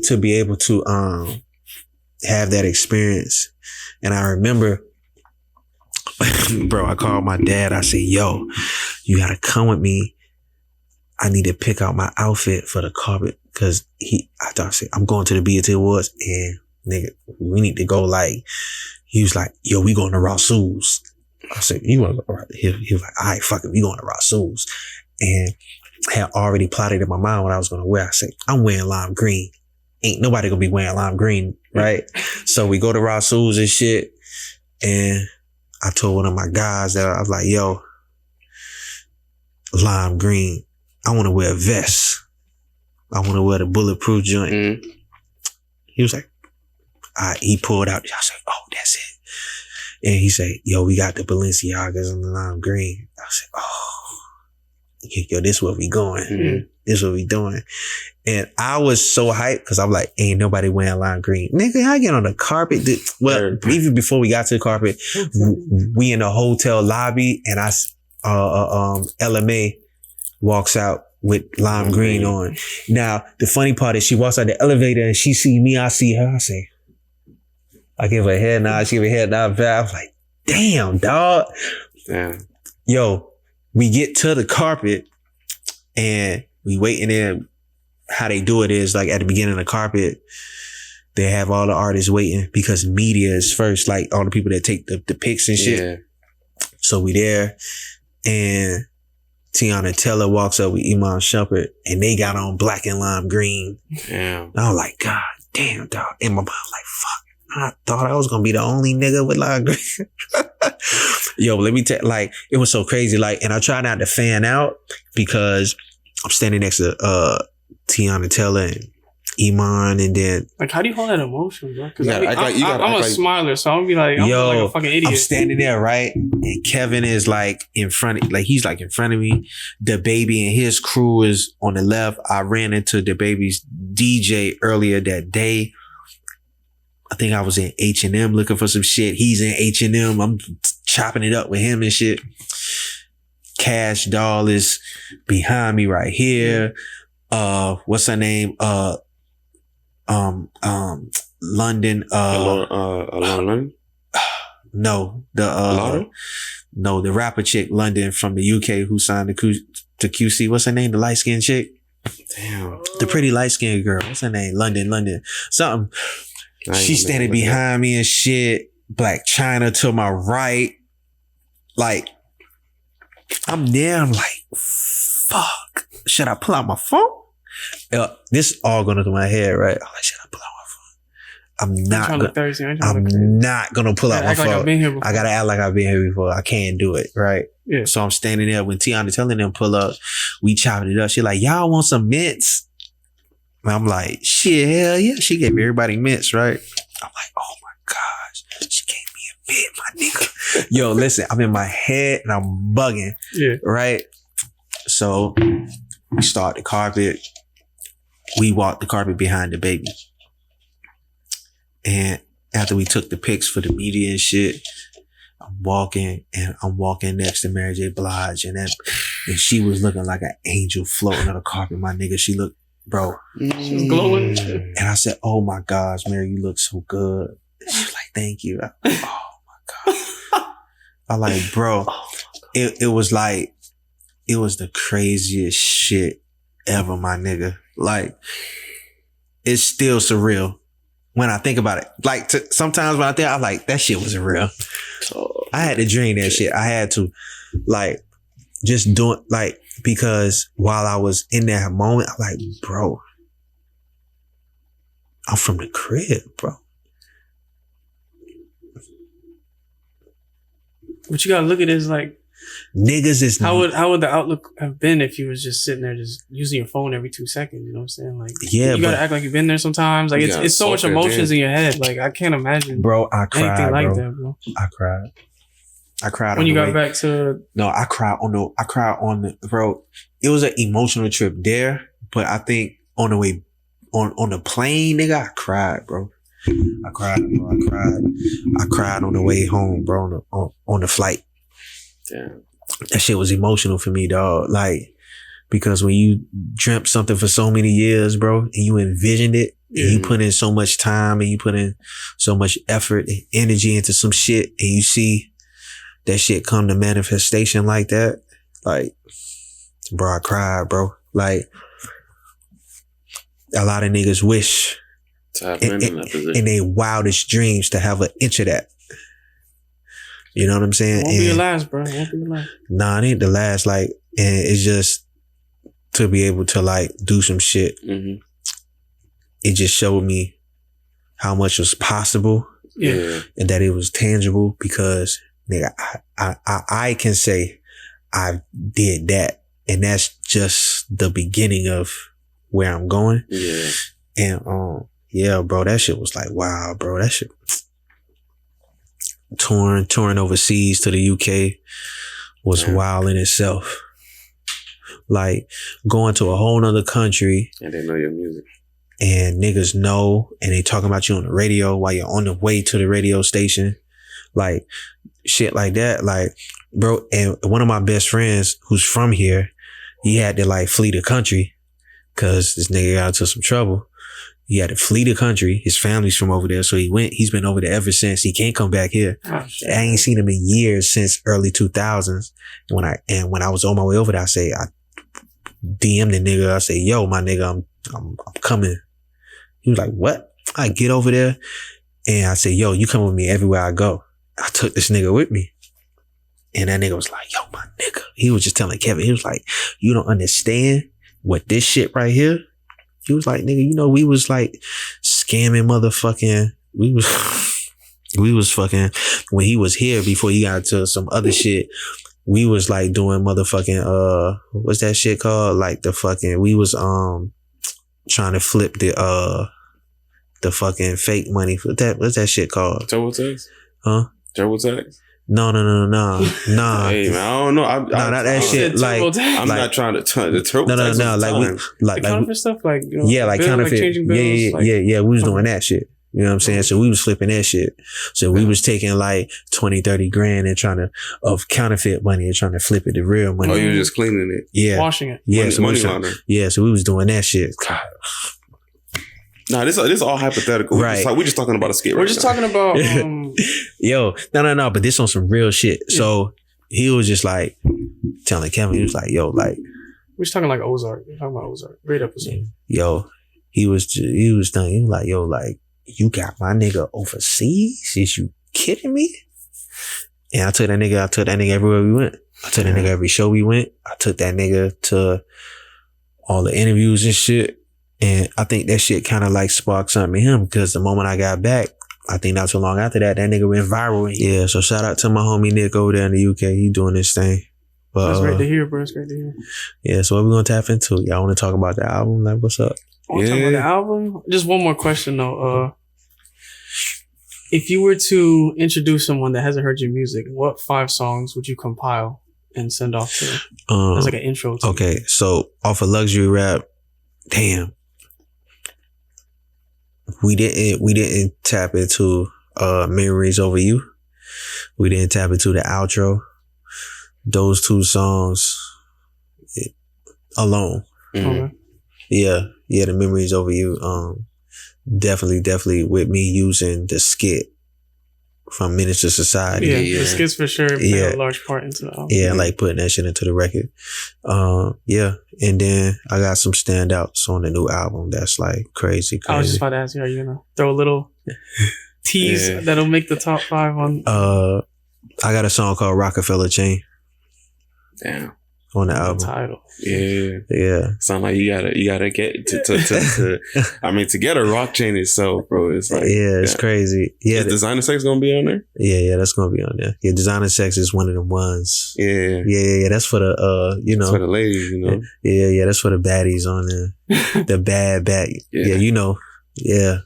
to be able to have that experience. And I remember, bro, I called my dad. I said, "Yo, you gotta come with me. I need to pick out my outfit for the carpet." Cause I said, I'm going to the BET Awards and nigga, we need to go like, he was like, yo, we going to Rasul's. I said, you want to go? He was like, all right, fuck it, we going to Rasul's. And I had already plotted in my mind what I was going to wear. I said, I'm wearing lime green. Ain't nobody gonna be wearing lime green, right? So we go to Rasul's and shit. And I told one of my guys that I was like, yo, lime green, I want to wear a vest. I want to wear the bulletproof joint. He was like, He pulled out. I said, oh, that's it. And he said, yo, we got the Balenciagas and the lime green. I said, oh, yo, this where we going. Mm-hmm. This what we doing. And I was so hyped because I'm like, ain't nobody wearing lime green. Nigga, I get on the carpet. Well, even before we got to the carpet, we in the hotel lobby and LMA walks out with lime green on. Now, the funny part is she walks out the elevator and she see me, I see her. I say, I give her a head nod, she give a head nod back. I was like, damn, dog. Yeah. Yo, we get to the carpet and we waiting there. How they do it is like at the beginning of the carpet, they have all the artists waiting because media is first, like all the people that take the pics and shit. Yeah. So we there and Tiana Teller walks up with Iman Shumpert and they got on black and lime green. Damn. I was like, God damn, dog. In my mind, like, fuck. I thought I was gonna be the only nigga with lime green. Yo, let me tell you, like, it was so crazy. Like, and I try not to fan out because I'm standing next to Tiana Teller and Iman, and then like, how do you hold that emotion, bro? Because I'm a smiler, so I'm gonna be like, I'm like a fucking idiot. I'm standing there, right? And Kevin is like in front of, like, he's like in front of me. The Baby and his crew is on the left. I ran into the Baby's DJ earlier that day. I think I was in H&M looking for some shit. He's in H&M. I'm chopping it up with him and shit. Cash Doll is behind me right here. What's her name? London. London? No, the rapper chick London from the UK who signed to QC. What's her name? The light skinned chick. Damn. The pretty light skinned girl. What's her name? London. Something. She's standing behind me and shit. Black China to my right. Like, I'm there. I'm like, fuck. Should I pull out my phone? This all going through my head, right? I'm like, should I pull out my phone? I'm not gonna pull out my phone. I gotta act like I've been here before. I can't do it, right? Yeah. So I'm standing there when Tiana telling them pull up. We chopping it up. She like, y'all want some mints? And I'm like, shit, hell yeah. She gave everybody mints, right? I'm like, oh my gosh. She gave me a mint, my nigga. Yo, listen, I'm in my head and I'm bugging. Yeah. Right? So we start the carpet. We walk the carpet behind the Baby. And after we took the pics for the media and shit, I'm walking next to Mary J. Blige and she was looking like an angel floating on the carpet, my nigga. She looked, bro. She was glowing. And I said, oh my gosh, Mary, you look so good. And she was like, thank you. Oh my God. I like, bro, it was like, it was the craziest shit ever, my nigga. Like, it's still surreal when I think about it. Like, sometimes when I think, I'm like, that shit wasn't real. I had to dream that shit. I had to, like, just do it, like, because while I was in that moment, I'm like, bro, I'm from the crib, bro. But you gotta look at it as like, niggas is how would the outlook have been if you was just sitting there just using your phone every 2 seconds? You know what I'm saying? Like, yeah, you gotta act like you've been there sometimes. Like, it's so much emotions in your head. Like, I can't imagine, bro. I cried, anything like bro. that, bro. I cried when you got back to. No, I cried on the bro. It was an emotional trip there, but I think on the way on the plane, nigga, I cried, bro. I cried on the way home, bro. On the flight. Damn. That shit was emotional for me, dog. Like, because when you dreamt something for so many years, bro, and you envisioned it, and you put in so much time, and you put in so much effort and energy into some shit, and you see that shit come to manifestation like that, like, bro, I cried, bro. Like, a lot of niggas wish to have been in that position. In their wildest dreams to have an inch of that. You know what I'm saying? Won't be your last, bro. Won't be your last. Nah, it ain't the last. Like, and it's just to be able to, like, do some shit. Mm-hmm. It just showed me how much was possible. Yeah. And that it was tangible because, nigga, I can say I did that. And that's just the beginning of where I'm going. Yeah. And yeah, bro, that shit was like, wow, bro, that shit. Touring overseas to the UK was wild in itself. Like going to a whole nother country. And they know your music. And niggas know, and they talking about you on the radio while you're on the way to the radio station. Like shit like that. Like, bro, and one of my best friends who's from here, he had to like flee the country because this nigga got into some trouble. He had to flee the country. His family's from over there. So he's been over there ever since. He can't come back here. Oh, I ain't seen him in years since early 2000s. When I was on my way over there, I DM the nigga. I say, yo, my nigga, I'm coming. He was like, what? I get over there and I say, yo, you come with me everywhere I go. I took this nigga with me. And that nigga was like, yo, my nigga. He was just telling Kevin, he was like, you don't understand what this shit right here. He was like, nigga, you know, we was like scamming motherfucking, we was fucking, when he was here before he got to some other shit, we was like doing motherfucking, what's that shit called? Like the fucking, we was, trying to flip the fucking fake money. What's that shit called? Turbo tax? Huh? Turbo tax? No. Nah. Hey man, I don't know. Not that shit. Like, I'm not trying to turn the turbo tax. No. Like counterfeit stuff, like, you know, yeah, like counterfeit. Like changing bills, Yeah. We was doing that shit. You know what I'm saying? So we was flipping that shit. So we was taking like 20, 30 grand and trying to, of counterfeit money and trying to flip it to real money. Oh, you were just cleaning it? Yeah. Washing it. Yeah. Money laundering. Yeah. So we was doing that shit. God. Nah, this is all hypothetical. Right. We're just talking about a skit. We're just talking about. Yo, no. But this on some real shit. Yeah. So he was just like telling Kevin, he was like, yo, like. We're just talking like Ozark. We're talking about Ozark. Great episode. Yo, he was done. He was like, yo, like, you got my nigga overseas? Is you kidding me? And I took that nigga everywhere we went. I took that nigga every show we went. I took that nigga to all the interviews and shit. And I think that shit kind of like sparked something in him because the moment I got back, I think not too long after that nigga went viral. Yeah, so shout out to my homie Nick over there in the UK. He doing this thing. But, that's great to hear, bro. It's great to hear. Yeah, so what we gonna tap into? Y'all want to talk about the album? Like, what's up? I want to talk about the album. Just one more question though. If you were to introduce someone that hasn't heard your music, what 5 songs would you compile and send off to them? As like an intro to okay, so off of Luxury Rap, damn. We didn't tap into Memories Over You. We didn't tap into the outro. Those 2 songs alone. Mm-hmm. Okay. Yeah, the Memories Over You. Definitely with me using the skit from Menace to Society. Yeah, the skits for sure play a large part into the album. Yeah, like putting that shit into the record. Yeah, and then I got some standouts on the new album that's like crazy. I was just about to ask you, are you gonna throw a little tease that'll make the top 5 on? I got a song called Rockefeller Chain. Damn. On the album. Title. Yeah. Sound like you gotta get to I mean, to get a rock chain itself, bro, it's like it's crazy. Yeah. Is Designer Sex gonna be on there? Yeah, that's gonna be on there. Yeah, Designer Sex is one of them ones. Yeah. That's for the That's for the ladies, you know. Yeah, that's for the baddies on there. The bad. Yeah, you know. Yeah.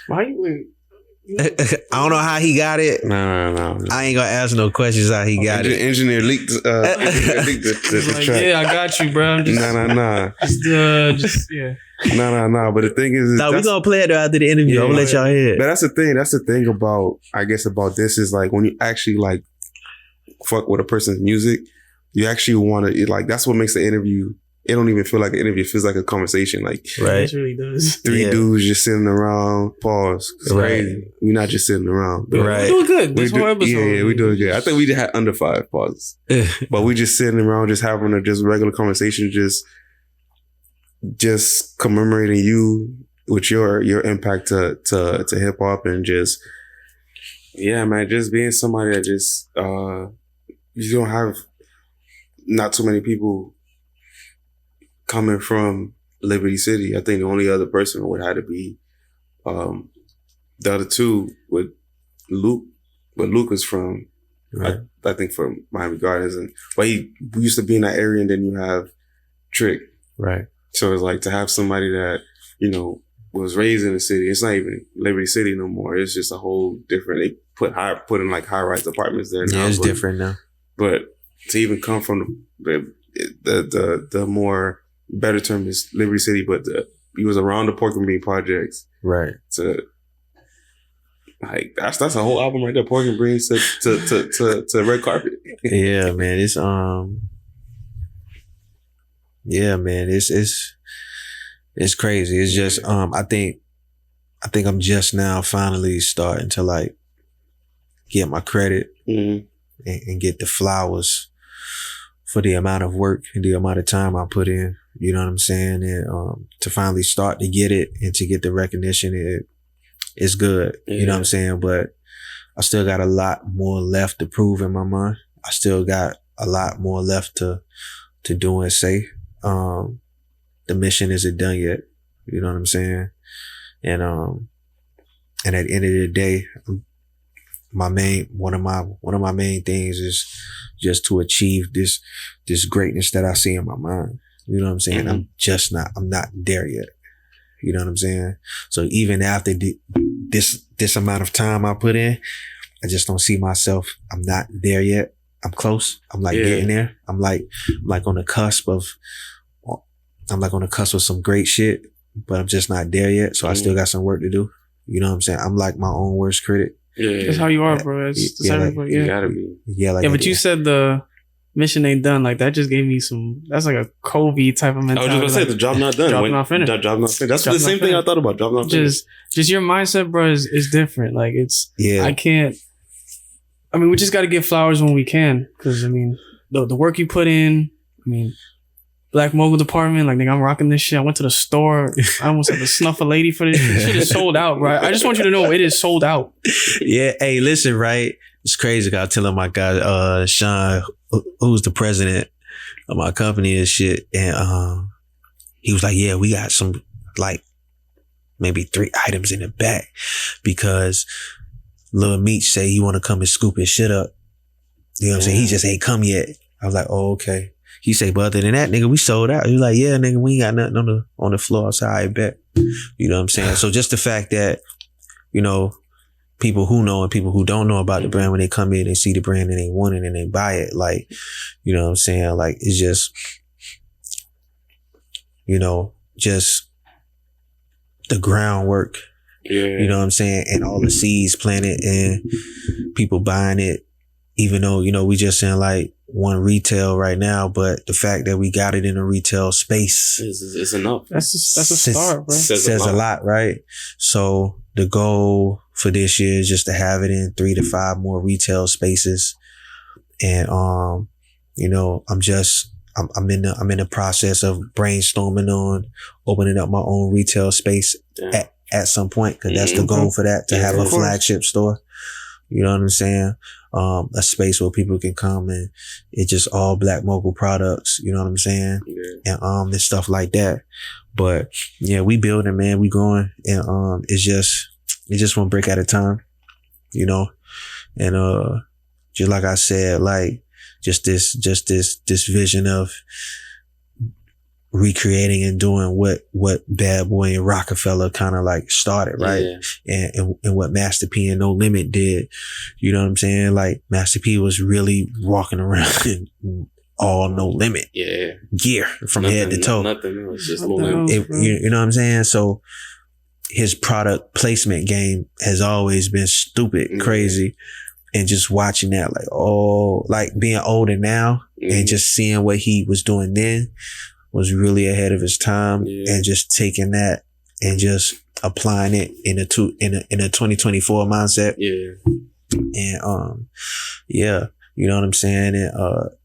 Why you I don't know how he got it. No. I ain't gonna ask no questions how he got it. Engineer leaked the like, track. Yeah, I got you, bro. I'm just, nah. Just yeah. No. But the thing is, we gonna play it after the interview. I'm gonna let y'all hear it. But that's the thing. That's the thing about, I guess, about this is like when you actually like fuck with a person's music, you actually want to like. That's what makes the interview. It don't even feel like an interview. It feels like a conversation. Like, right. It really does. 3 dudes just sitting around. Pause. It's crazy. We're not just sitting around. Right. We're doing good. This whole episode. Yeah, we're doing good. I think we had under 5 pauses. But we just sitting around, just having a just regular conversation, just commemorating you with your impact to hip hop and just, yeah, man, just being somebody that just, you don't have not too many people coming from Liberty City. I think the only other person would have to be the other 2 with Luke. But Luke is from, right. I think from Miami Gardens, but he used to be in that area. And then you have Trick, right? So it's like to have somebody that, you know, was raised in the city. It's not even Liberty City no more. It's just a whole different. They put in like high-rise apartments there now. Yeah, it's different now. But to even come from the more better term is Liberty City, but he was around the Pork and Bean projects, right? To like that's a whole album right there. Pork and Beans to Red Carpet. Yeah, man. It's yeah, man. It's crazy. It's just I think I'm just now finally starting to like get my credit and get the flowers for the amount of work and the amount of time I put in. You know what I'm saying? And to finally start to get it and to get the recognition, it's good. Yeah. You know what I'm saying? But I still got a lot more left to prove in my mind. I still got a lot more left to do and say. The mission isn't done yet. You know what I'm saying? And at the end of the day, one of my main things is just to achieve this greatness that I see in my mind. You know what I'm saying? Mm-hmm. I'm not there yet. You know what I'm saying? So even after this amount of time I put in, I just don't see myself. I'm not there yet. I'm close. I'm like getting there. I'm like on the cusp of some great shit, but I'm just not there yet. So I still got some work to do. You know what I'm saying? I'm like my own worst critic. Yeah. That's how you are, bro. You gotta be. Yeah, but you said the mission ain't done. Like that just gave me that's like a Kobe type of mentality. I was just gonna say the job not done. Job not finished. Job not finished. That's the same thing I thought about. Job not finished. Just your mindset, bro, is different. Like we just got to give flowers when we can. Cause I mean, the work you put in, I mean, Black Mogul department, like nigga, I'm rocking this shit. I went to the store. I almost had to snuff a lady for this shit. Shit is sold out, bro. I just want you to know it is sold out. Yeah. Hey, listen, right? It's crazy. I was telling my guy, Sean, who's the president of my company and shit. And, he was like, yeah, we got some like maybe 3 items in the back because Lil Meech say he want to come and scoop his shit up. You know what I'm saying? He just ain't come yet. I was like, oh, okay. He say, but other than that, nigga, we sold out. He was like, yeah, nigga, we ain't got nothing on the floor. So I bet. You know what I'm saying? So just the fact that, you know, people who know and people who don't know about the brand, when they come in, they see the brand and they want it and they buy it. Like, you know what I'm saying? Like, it's just, you know, just the groundwork. Yeah. You know what I'm saying? And all the seeds planted and people buying it, even though, you know, we just in like one retail right now, but the fact that we got it in a retail space is enough. That's a start, bro. Says a lot, right? So the goal for this year is just to have it in 3 to 5 more retail spaces. And, you know, I'm in the process of brainstorming on opening up my own retail space at some point. Cause that's the goal for that, to have a flagship store. You know what I'm saying? A space where people can come and it's just all Black Mogul products. You know what I'm saying? Yeah. And stuff like that. But yeah, we building, man. We growing, and it's just one brick at a time. You know, and just like I said, like just this vision of recreating and doing what Bad Boy and Rockefeller kind of like started, right? Yeah. And what Master P and No Limit did. You know what I'm saying? Like Master P was really walking around in all No Limit gear from head to toe. Nothing. It was just No Limit. You know what I'm saying? So his product placement game has always been stupid, crazy. And just watching that, like being older now and just seeing what he was doing then was really ahead of his time, and just taking that and just applying it in a 2024 mindset. Yeah. And, you know what I'm saying?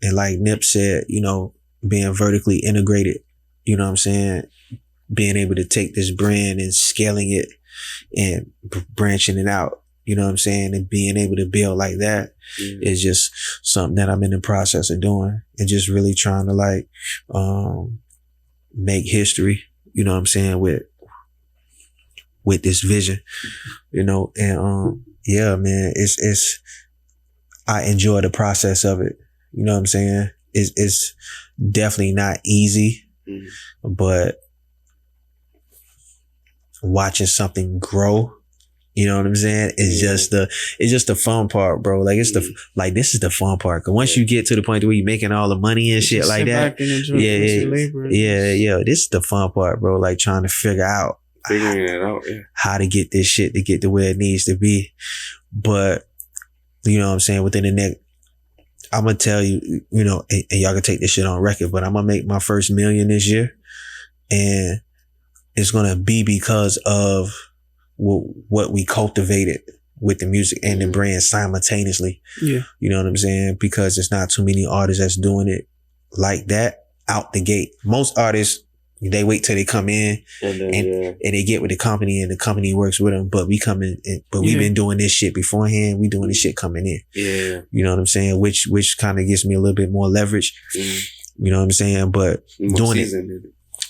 And like Nip said, you know, being vertically integrated, you know what I'm saying? Being able to take this brand and scaling it and branching it out, you know what I'm saying? And being able to build like that is just something that I'm in the process of doing, and just really trying to like, make history, you know what I'm saying? With this vision, you know, and, yeah, man, I enjoy the process of it. You know what I'm saying? It's definitely not easy, but watching something grow. You know what I'm saying? It's just the fun part, bro. Like this is the fun part. Cause once you get to the point where you're making all the money and shit like that, this is the fun part, bro. Like trying to figuring it out, how to get this shit to get to where it needs to be. But you know what I'm saying? Within the next, I'm gonna tell you, you know, and y'all can take this shit on record, but I'm gonna make my first $1 million this year, and it's gonna be because of what we cultivated with the music and the brand simultaneously. Yeah. You know what I'm saying? Because there's not too many artists that's doing it like that out the gate. Most artists, they wait till they come in and they get with the company and the company works with them. But we come in, we've been doing this shit beforehand. We doing this shit coming in. Yeah. You know what I'm saying? Which kind of gives me a little bit more leverage. You know what I'm saying? But doing it.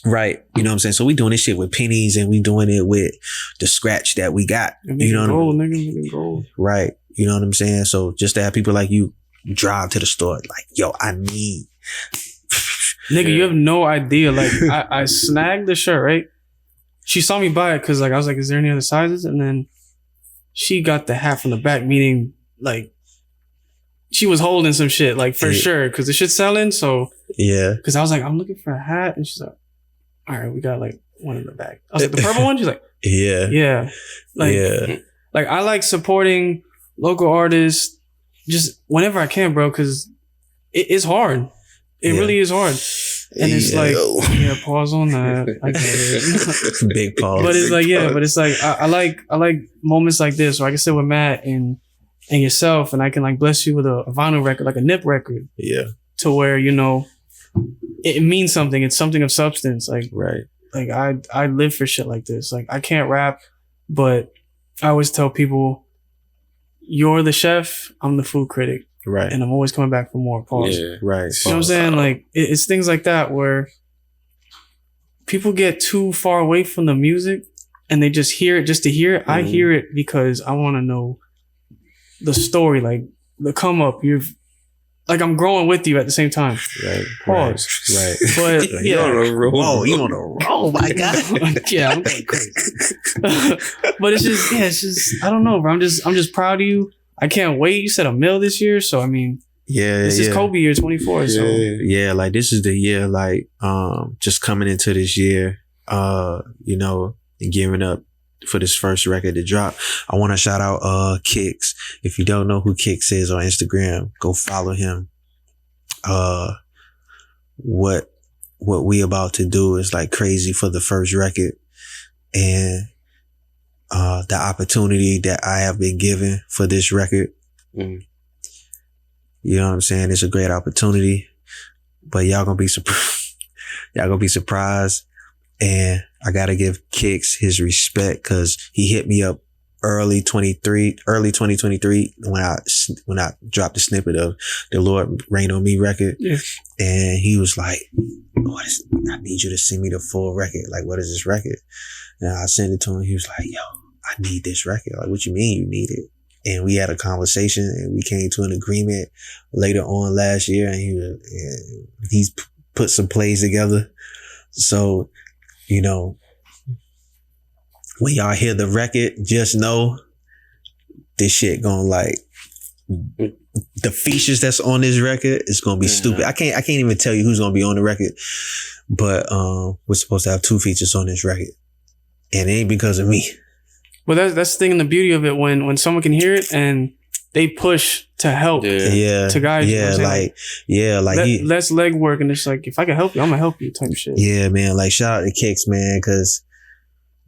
Right. You know what I'm saying? So we doing this shit with pennies and we doing it with the scratch that we got. You know what I mean? Gold. Right. You know what I'm saying? So just to have people like you drive to the store, like, yo, I need. Nigga, you have no idea. Like, I snagged the shirt, right? She saw me buy it because, like, I was like, is there any other sizes? And then she got the hat from the back, meaning, like, she was holding some shit, like, for sure, because the shit's selling. So, because I was like, I'm looking for a hat. And she's like, all right, we got like one in the back. I was like, the purple one? She's like, like I like supporting local artists just whenever I can, bro, because it's hard. It really is hard. And it's like, pause on that. I get it. Big pause. But it's like, but it's like, I like moments like this where I can sit with Matt and yourself, and I can like bless you with a vinyl record, like a nip record. Yeah. To where, you know, it means something. It's something of substance. Like, right. Like I live for shit like this. Like I can't rap, but I always tell people, you're the chef, I'm the food critic. Right. And I'm always coming back for more. Pause. Yeah. Right. You know what I'm saying? Like it's things like that where people get too far away from the music and they just hear it just to hear it. I hear it because I want to know the story, like the come up. Like I'm growing with you at the same time. Right. Pause. Right. But you're on a roll. Oh, you on a roll, my God. Yeah, I'm going crazy. But it's just I don't know, bro. I'm just proud of you. I can't wait. You said $1 million this year, so I mean, this is Kobe year 24. So like this is the year, like just coming into this year, you know, and gearing up for this first record to drop. I want to shout out Kicks. If you don't know who Kicks is on Instagram, go follow him. What we about to do is like crazy for the first record, and the opportunity that I have been given for this record. You know what I'm saying? It's a great opportunity, but y'all gonna be surprised. Y'all gonna be surprised. And I gotta give Kicks his respect because he hit me up early 2023 when I dropped the snippet of the Lord Rain on Me record. Yeah. And he was like, I need you to send me the full record. Like, what is this record? And I sent it to him. He was like, yo, I need this record. Like, what you mean you need it? And we had a conversation and we came to an agreement later on last year, and he's put some plays together. So, you know, when y'all hear the record, just know this shit gonna like the features that's on this record is gonna be stupid. I can't even tell you who's gonna be on the record, but we're supposed to have 2 features on this record, and it ain't because of me. Well, that's the thing and the beauty of it when someone can hear it and they push to help, to guide you. Less legwork, and it's like, if I can help you, I'm gonna help you type shit. Yeah, man. Like shout out to Kicks, man, because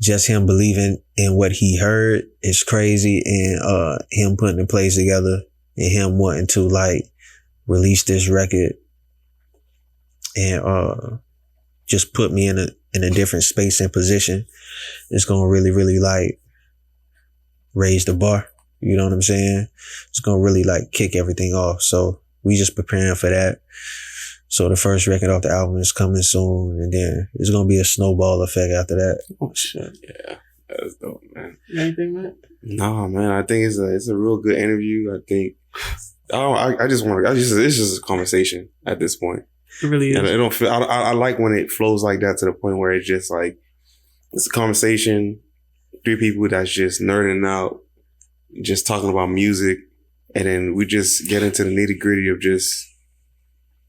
just him believing in what he heard is crazy, and him putting the plays together and him wanting to like release this record and just put me in a different space and position. It's gonna really, really like raise the bar. You know what I'm saying? It's gonna really like kick everything off. So we just preparing for that. So the first record off the album is coming soon, and then it's gonna be a snowball effect after that. Oh shit! Yeah, that's dope, man. Anything, man? No, man. I think it's a real good interview. I think it's just a conversation at this point. It really is. And I like when it flows like that to the point where it's just like it's a conversation. three people that's just nerding out, just talking about music, and then we just get into the nitty gritty of just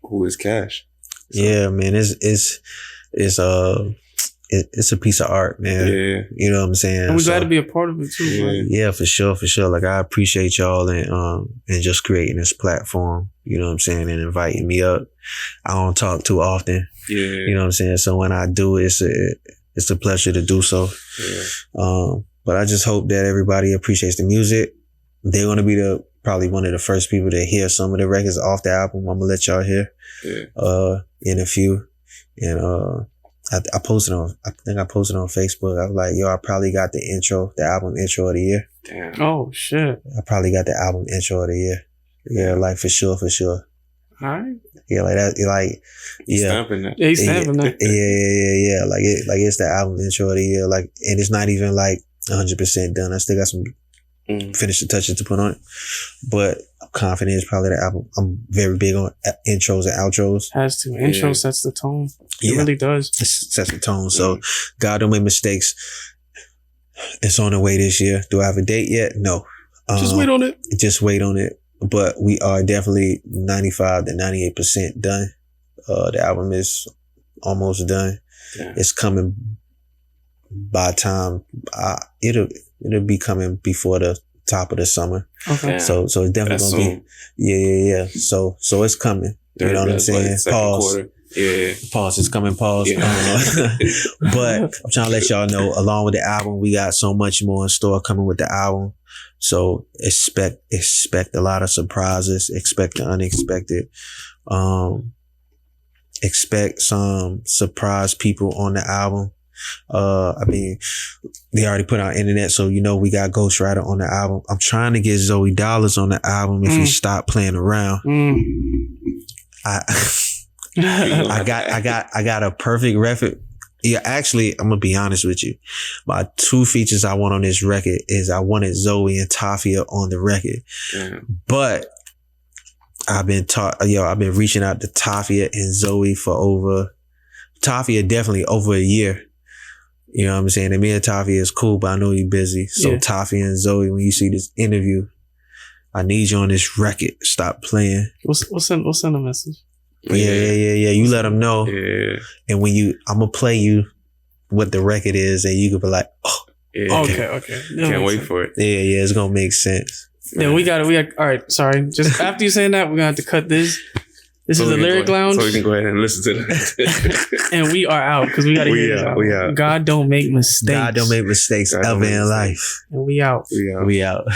who is Cash. So, yeah, man, it's a piece of art, man. Yeah. You know what I'm saying? And we're glad to be a part of it too. Yeah. Right? Yeah, for sure. Like, I appreciate y'all and just creating this platform, you know what I'm saying, and inviting me up. I don't talk too often. Yeah. You know what I'm saying? So when I do, it's a pleasure to do so. Yeah. But I just hope that everybody appreciates the music. They're gonna be probably one of the first people to hear some of the records off the album. I'm gonna let y'all hear in a few. And I posted on Facebook. I was like, yo, I probably got the album intro of the year. Damn. Oh shit. I probably got the album intro of the year. Yeah, like for sure. All right. Yeah, like that, like, yeah. Stamping that. Yeah, he's stamping that. Yeah. Like it's the album intro of the year. Like, and it's not even like 100% done. I still got some finishing touches to put on it. But I'm confident it's probably the album. I'm very big on intros and outros. Has to. Intro sets the tone. It really does. It sets the tone. So, God don't make mistakes. It's on the way this year. Do I have a date yet? No. Just wait on it. Just wait on it. But we are definitely 95 to 98% done. The album is almost done. Yeah. It's coming by time. It'll be coming before the top of the summer. Okay. Yeah. So it's definitely gonna be. Yeah. So it's coming. You know what I'm saying? Pause. Yeah. Pause. It's coming. Pause. Yeah. But I'm trying to let y'all know, along with the album, we got so much more in store coming with the album. So expect a lot of surprises. Expect the unexpected. Expect some surprise people on the album. I mean, they already put out internet, so you know we got Ghostwriter on the album. I'm trying to get Zoe Dollars on the album if you stop playing around. I got a perfect record. Yeah, actually, I'm gonna be honest with you. My two features I want on this record is I wanted Zoe and Tafia on the record. But I've been reaching out to Tafia and Zoe for Tafia definitely over a year. You know what I'm saying? And me and Tafia is cool, but I know you're busy. So Tafia and Zoe, when you see this interview, I need you on this record. Stop playing. We'll send a message. Yeah. You let them know. Yeah. And I'm gonna play you what the record is, and you could be like, oh. Yeah. Okay. Can't wait for it. Yeah, it's gonna make sense. Yeah, we got. All right, sorry. Just after you saying that, we're gonna have to cut this. This is the Lyric Lounge. So we can go ahead and listen to that. And we are out because we gotta hear this. We out. God don't make mistakes. God don't make mistakes ever in life. And we out. We out.